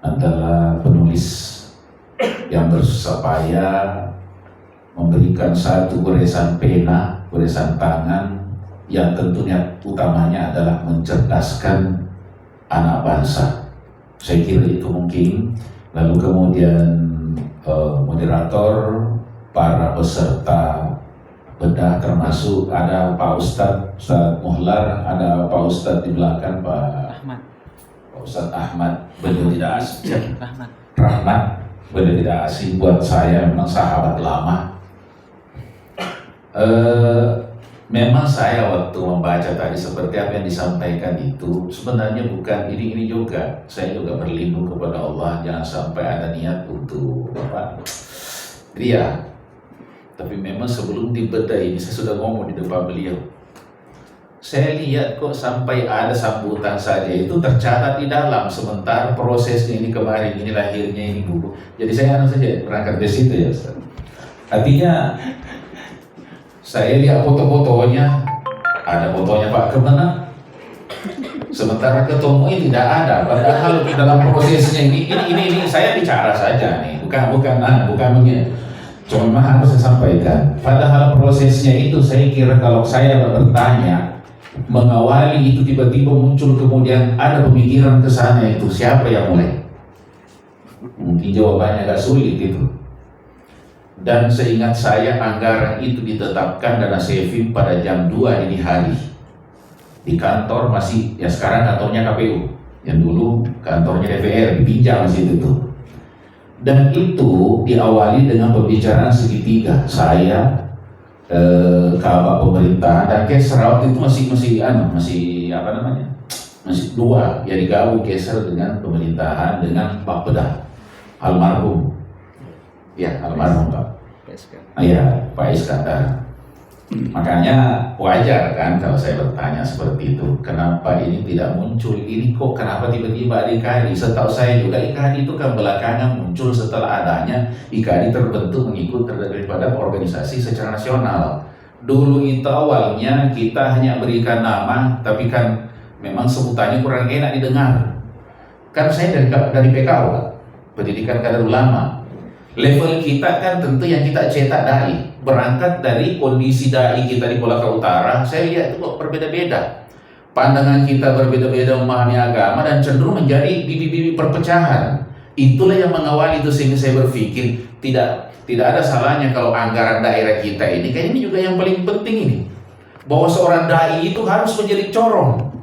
adalah penulis yang bersusah payah memberikan satu goresan pena, goresan tangan yang tentunya utamanya adalah mencerdaskan anak bangsa. Saya kira itu mungkin. Lalu kemudian moderator, para peserta bedah termasuk ada Pak Ustadz Muhlar, ada Pak Ustadz di belakang Pak Ustadz Ahmad. Beliau tidak asing, Rahmat. Beliau tidak asing buat saya, memang sahabat lama. Memang saya waktu membaca tadi seperti apa yang disampaikan itu sebenarnya bukan ini juga. Saya juga berlindung kepada Allah jangan sampai ada niat untuk ria. Tapi memang sebelum dibedah ini saya sudah ngomong di depan beliau. Saya lihat kok sampai ada sambutan saja itu tercatat di dalam, sementara prosesnya ini kemarin, ini lahirnya ini dulu. Jadi saya saja berangkat dari situ ya Ustaz. Artinya saya lihat foto-fotonya, ada fotonya Pak Kemenang, sementara ketemu ini tidak ada. Padahal dalam prosesnya ini saya bicara saja nih, bukan cuma harus saya sampaikan. Padahal prosesnya itu saya kira kalau saya bertanya, mengawali itu tiba-tiba muncul kemudian ada pemikiran ke sana itu siapa yang mulai? Mungkin jawabannya agak sulit itu. Dan seingat saya anggaran itu ditetapkan dana saving pada jam 2 dini hari di kantor masih, ya sekarang kantornya KPU, yang dulu kantornya DPR, dipinjam di situ tuh. Dan itu diawali dengan pembicaraan segitiga, saya, kabak pemerintahan dan Keser waktu itu masih apa namanya, masih dua, ya digabung Keser dengan pemerintahan dengan Pak Pedah almarhum, ya almarhum Pak, ya Pak Iskandar. Makanya wajar kan kalau saya bertanya seperti itu, kenapa ini tidak muncul, ini kok kenapa tiba-tiba ada IKADI? Setahu saya juga IKADI itu kan belakangan muncul setelah adanya IKADI terbentuk mengikut daripada organisasi secara nasional. Dulu itu awalnya kita hanya berikan nama, tapi kan memang sebutannya kurang enak didengar. Kan saya dari PKU, Pak, Pendidikan Kader Ulama. Level kita kan tentu yang kita cetak dai, berangkat dari kondisi dai kita di Kolaka Utara. Saya lihat itu kok berbeda-beda. Pandangan kita berbeda-beda memahami agama dan cenderung menjadi bibit-bibit perpecahan. Itulah yang mengawali itu, sehingga saya berpikir tidak ada salahnya kalau anggaran daerah kita ini, kayak ini juga yang paling penting ini, bahwa seorang dai itu harus menjadi corong.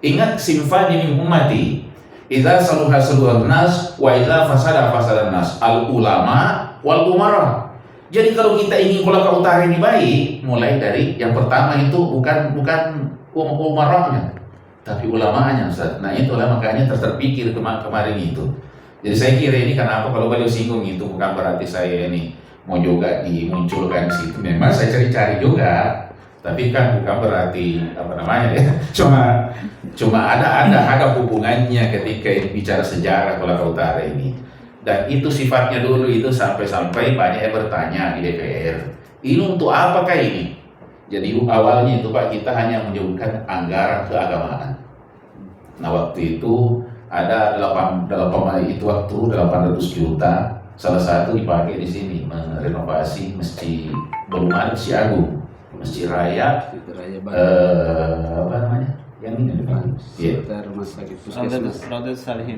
Ingat simfani min ummati, idza saluha saluhan nas wa idza fasada fasadan nas, al ulama wal umara. Jadi kalau kita ingin Kolaka Utara ini baik, mulai dari yang pertama itu bukan umaranya, tapi ulamanya, Ustaz. Nah itulah makanya terpikir kemarin itu. Jadi saya kira ini kenapa kalau beliau singgung itu bukan berarti saya ini mau juga dimunculkan di situ. Memang saya cari-cari juga, tapi kan bukan berarti apa namanya ya. Cuma ada hubungannya ketika ini bicara sejarah Kolaka Utara ini. Dan itu sifatnya dulu itu sampai banyak yang bertanya di DPR, ini untuk apakah ini? Jadi awalnya itu Pak, kita hanya menyebutkan anggaran keagamaan. Nah waktu itu ada 800 juta, salah satu dipakai di sini merenovasi masjid Masjid Agung, Masjid Raya, apa namanya? Yang ini Rumah sakit puskesmas.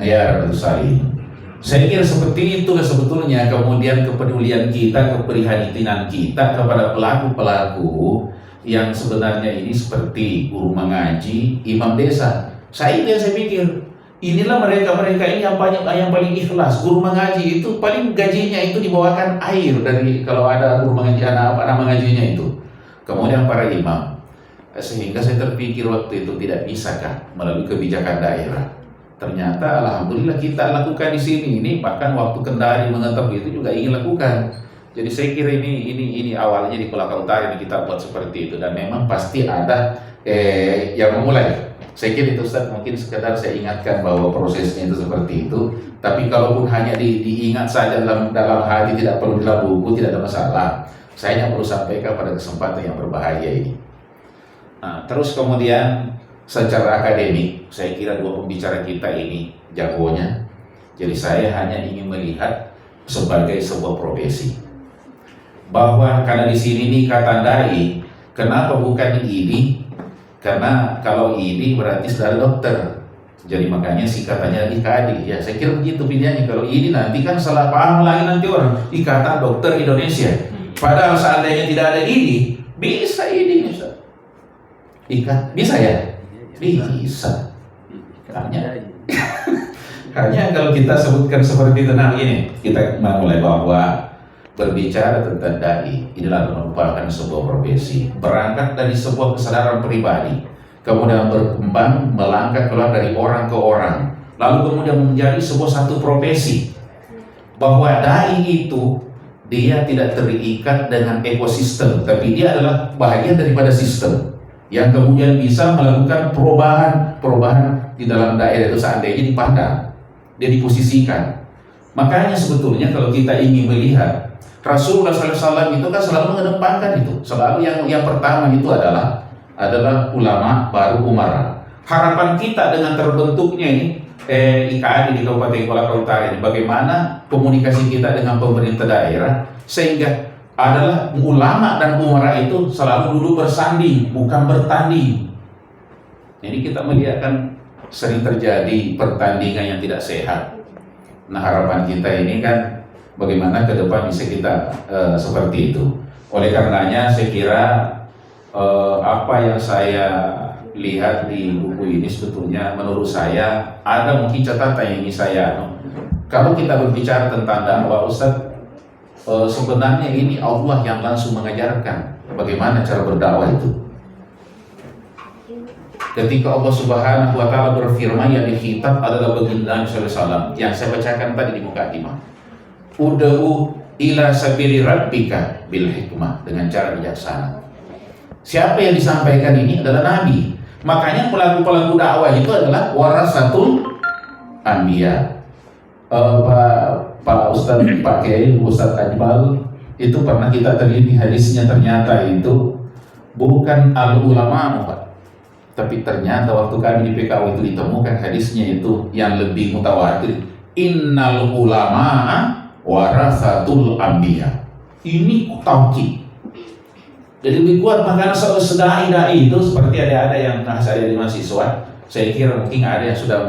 Ya, Raudhatus Salihin. Saya kira seperti itu sebetulnya. Kemudian kepedulian kita, keprihatinan kita kepada pelaku-pelaku yang sebenarnya ini seperti guru mengaji, imam desa. Saya pikir inilah mereka ini yang paling ikhlas. Guru mengaji itu paling gajinya itu dibawakan air dari kalau ada guru mengaji anak mengajinya itu. Kemudian para imam. Sehingga saya terpikir waktu itu tidak bisakah melalui kebijakan daerah. Ternyata alhamdulillah kita lakukan di sini. Ini bahkan waktu Kendari mengetap itu juga ingin lakukan. Jadi saya kira ini awalnya di Kolaka Utara ini kita buat seperti itu, dan memang pasti ada yang memulai. Saya kira itu Ustaz, mungkin sekedar saya ingatkan bahwa prosesnya itu seperti itu. Tapi kalaupun hanya diingat saja dalam hati, tidak perlu dalam buku, tidak ada masalah. Saya hanya perlu sampaikan pada kesempatan yang berbahaya ini. Nah, terus kemudian secara akademik, saya kira dua pembicara kita ini jagonya. Jadi saya hanya ingin melihat sebagai sebuah profesi. Bahwa karena di sini nih kata dai, kenapa bukan ini? Karena kalau ini berarti saudara dokter. Jadi makanya katanya IKADI. Ya saya kira begitu pilihannya. Kalau ini nanti kan salah paham lagi nanti orang. Ikatan Dokter Indonesia. Padahal seandainya tidak ada ini, bisa ini Ustaz. Bisa ya? Bisa. Hanya kalau kita sebutkan seperti itu, nah ini kita mulai bahwa berbicara tentang dai inilah merupakan sebuah profesi, berangkat dari sebuah kesadaran pribadi, kemudian berkembang melangkah keluar dari orang ke orang, lalu kemudian menjadi sebuah satu profesi. Bahwa dai itu dia tidak terikat dengan ekosistem, tapi dia adalah bahagian daripada sistem yang kemudian bisa melakukan perubahan di dalam daerah itu seandainya dipandang, dia diposisikan. Makanya sebetulnya kalau kita ingin melihat Rasulullah SAW itu kan selalu mengedepankan itu, selalu yang pertama itu adalah ulama baru umara. Harapan kita dengan terbentuknya ini IKADI di Kabupaten Kolaka Utara ini, bagaimana komunikasi kita dengan pemerintah daerah sehingga adalah ulama dan umara itu selalu duduk bersanding, bukan bertanding. Jadi kita melihat kan sering terjadi pertandingan yang tidak sehat. Nah harapan kita ini kan bagaimana ke depan bisa kita seperti itu. Oleh karenanya saya kira apa yang saya lihat di buku ini sebetulnya menurut saya ada mungkin catatan yang ingin saya kalau kita berbicara tentang dakwah Ustaz, sebenarnya ini Allah yang langsung mengajarkan Bagaimana cara berdakwah itu? Ketika Allah Subhanahu wa taala berfirman, yang dikhitab adalah baginda Nabi sallallahu alaihi wasallam yang saya bacakan tadi di mukadimah. Ud'u ila sabili rabbika bil hikmah, dengan cara bijaksana. Siapa yang disampaikan ini adalah Nabi. Makanya pelaku-pelaku dakwah itu adalah warasatul anbiya. Pak Ustadz Pak Kiai Ustadz Ajmal itu pernah kita teliti hadisnya, ternyata itu bukan al ulama Pak, tapi ternyata waktu kami di PKU itu ditemukan hadisnya itu yang lebih mutawatir, innal ulama warasatul anbiya. Ini taukid. Jadi lebih kuat. Makanya sedai-dai itu seperti ada yang saya di mahasiswa, saya kira mungkin ada yang sudah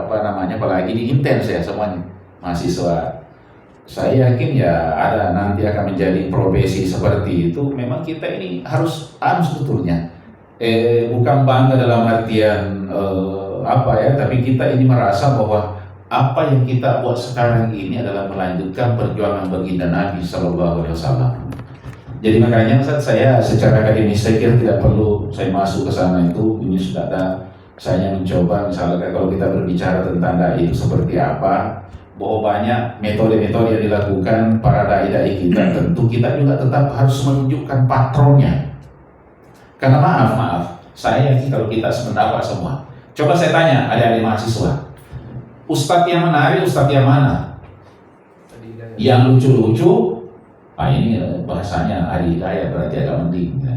apalagi di intens ya semuanya mahasiswa. Saya yakin ya ada nanti akan menjadi profesi seperti itu. Memang kita ini harus sebetulnya bukan bangga dalam artian tapi kita ini merasa bahwa apa yang kita buat sekarang ini adalah melanjutkan perjuangan baginda Nabi Sallallahu Alaihi Wasallam. Jadi makanya saya secara akademis saya kira tidak perlu saya masuk ke sana itu. Ini sudah ada, saya mencoba misalnya kalau kita berbicara tentang dai itu seperti apa, bahwa banyak metode-metode yang dilakukan para dai-dai kita. Tentu kita juga tetap harus menunjukkan patronnya. Karena maaf, saya yakin kalau kita sependapat semua. Coba saya tanya adik-adik mahasiswa, ustadz yang menarik, ustadz yang mana? Yang lucu-lucu, ini bahasanya Adi Hidayat berarti agak mending ya.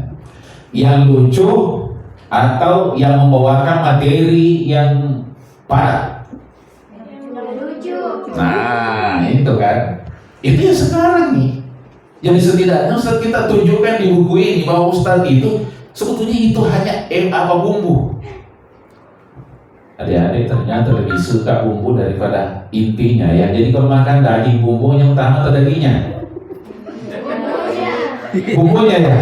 Yang lucu atau yang membawakan materi yang parah? Yang lucu. Nah itu kan, itu yang sekarang nih. Jadi setidaknya Ustadz kita tunjukkan di buku ini bahwa Ustadz itu sebetulnya itu hanya bumbu. Adik-adik ternyata lebih suka bumbu daripada intinya ya. Jadi kalau makan daging, bumbunya utama atau dagingnya? Bumbunya ya.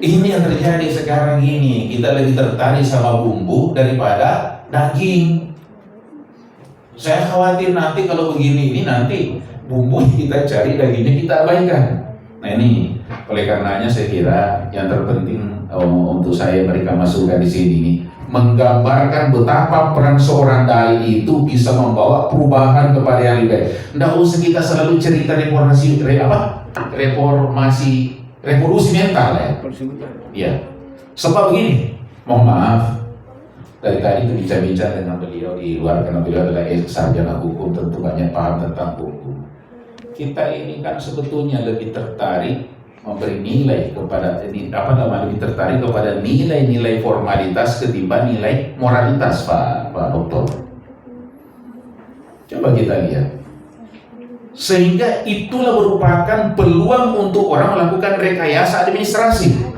Ini yang terjadi sekarang ini. Kita lebih tertarik sama bumbu daripada daging. Saya khawatir nanti kalau begini ini nanti bumbu kita cari, dagingnya kita abaikan. Nah ini oleh karenanya saya kira yang terpenting untuk saya berikan masukan di sini ini menggambarkan betapa peran seorang dai itu bisa membawa perubahan kepada yang lebih baik. Nggak usah kita selalu cerita revolusi mental ya. Iya. Sebab begini, mohon maaf, dari tadi itu bicara-bicara dengan beliau di luar, karena beliau adalah sarjana hukum, tentu banyak paham tentang hukum. Kita ini kan sebetulnya lebih tertarik memberi nilai kepada lebih tertarik kepada nilai-nilai formalitas ketimbang nilai moralitas Pak Dokter. Coba kita lihat. Sehingga itulah merupakan peluang untuk orang melakukan rekayasa administrasi.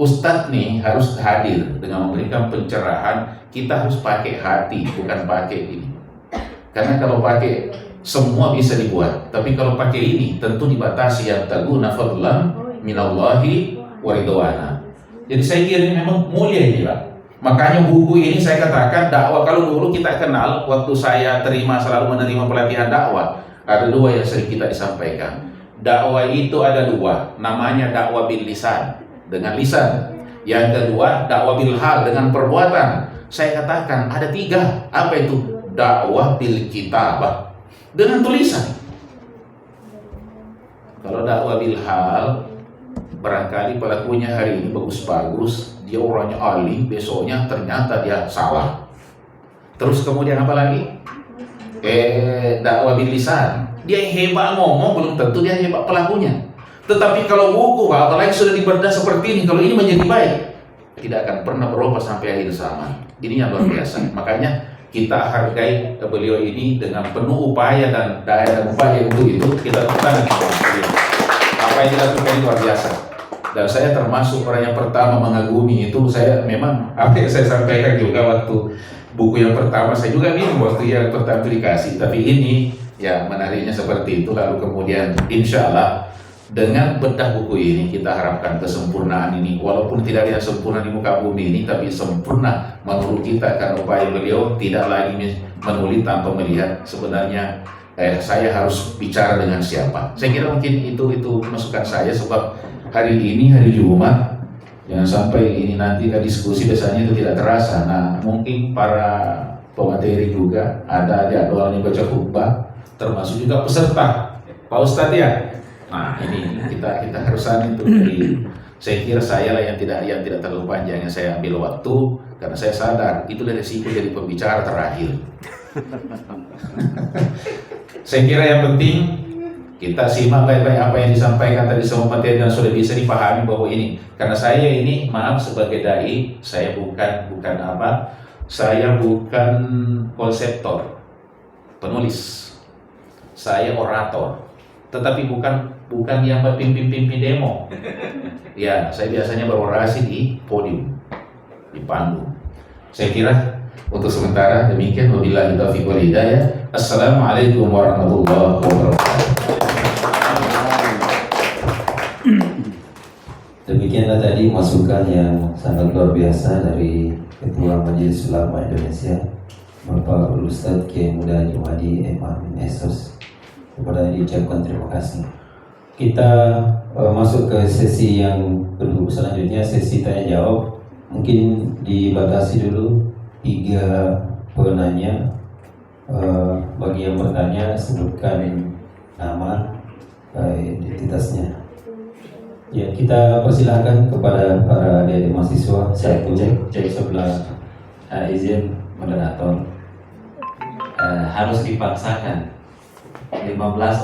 Ustadz nih harus hadir dengan memberikan pencerahan. Kita harus pakai hati, bukan pakai ini. Karena kalau pakai semua bisa dibuat, tapi kalau pakai ini tentu dibatasi, yang taguna fadlan minallahi wa ridwana. Jadi saya kira ini memang mulia ini Pak. Makanya buku ini saya katakan dakwah. Kalau dulu kita kenal, waktu saya selalu menerima pelatihan dakwah, ada dua yang sering kita disampaikan. Dakwah itu ada dua, namanya dakwah bil lisan, dengan lisan. Yang kedua dakwah bil hal, dengan perbuatan. Saya katakan ada tiga. Apa itu? Dakwah bil kitabah, dengan tulisan. Kalau dakwah bil hal, barangkali pelakunya hari ini bagus-bagus, dia orangnya alim, besoknya ternyata dia salah. Terus kemudian apa lagi? Dakwah bil lisan, dia hebat ngomong, belum tentu dia hebat pelakunya. Tetapi kalau buku, apalagi sudah dibedah seperti ini, kalau ini menjadi baik, tidak akan pernah berubah sampai akhir zaman. Ini yang luar biasa. Makanya kita hargai beliau ini dengan penuh upaya dan daya dan upaya untuk itu kita lakukan. Apa yang dilakukan luar biasa. Dan saya termasuk orang yang pertama mengagumi itu. Saya memang apa yang saya sampaikan juga waktu buku yang pertama, saya juga bingung waktu yang pertama dikasih. Tapi ini ya menariknya seperti itu. Lalu kemudian insya Allah dengan bedah buku ini kita harapkan kesempurnaan ini, walaupun tidak ada sempurna di muka bumi ini, tapi sempurna menurut kita karena upaya beliau tidak lagi menulis tanpa melihat sebenarnya saya harus bicara dengan siapa. Saya kira mungkin itu masukan saya, sebab hari ini hari Jumat, jangan sampai ini nanti kan diskusi biasanya itu tidak terasa. Nah, mungkin para pemateri juga ada jadwalnya baca khutbah, termasuk juga peserta Pak Ustadz ya. Nah, ini kita harus itu. Jadi saya kira saya lah yang tidak terlalu panjang yang saya ambil waktu, karena saya sadar itu dari resiko jadi pembicara terakhir. Saya kira yang penting kita simak baik-baik apa yang disampaikan tadi semua materi dan sudah bisa dipahami bahwa ini, karena saya ini maaf sebagai dai, saya bukan saya bukan konseptor, penulis, saya orator, tetapi bukan yang pimpin demo. Ya, saya biasanya berorasi di podium, di panggung. Saya kira untuk sementara demikian. Wabillahi taufiq wal hidayah. Assalamualaikum warahmatullahi wabarakatuh. Demikianlah tadi masukan yang sangat luar biasa dari Ketua Majelis Ulama Indonesia, Bapak Ustadz Kiai Muda Jumadi Amin Esos. Kepada diucapkan terima kasih. Kita masuk ke sesi yang kedua, selanjutnya sesi tanya jawab. Mungkin dibatasi dulu 3 penanya. Bagi yang bertanya sebutkan nama, identitasnya. Ya, kita persilahkan kepada para adik mahasiswa. Cek sebelah. Izin moderator, harus dipaksakan 15 orang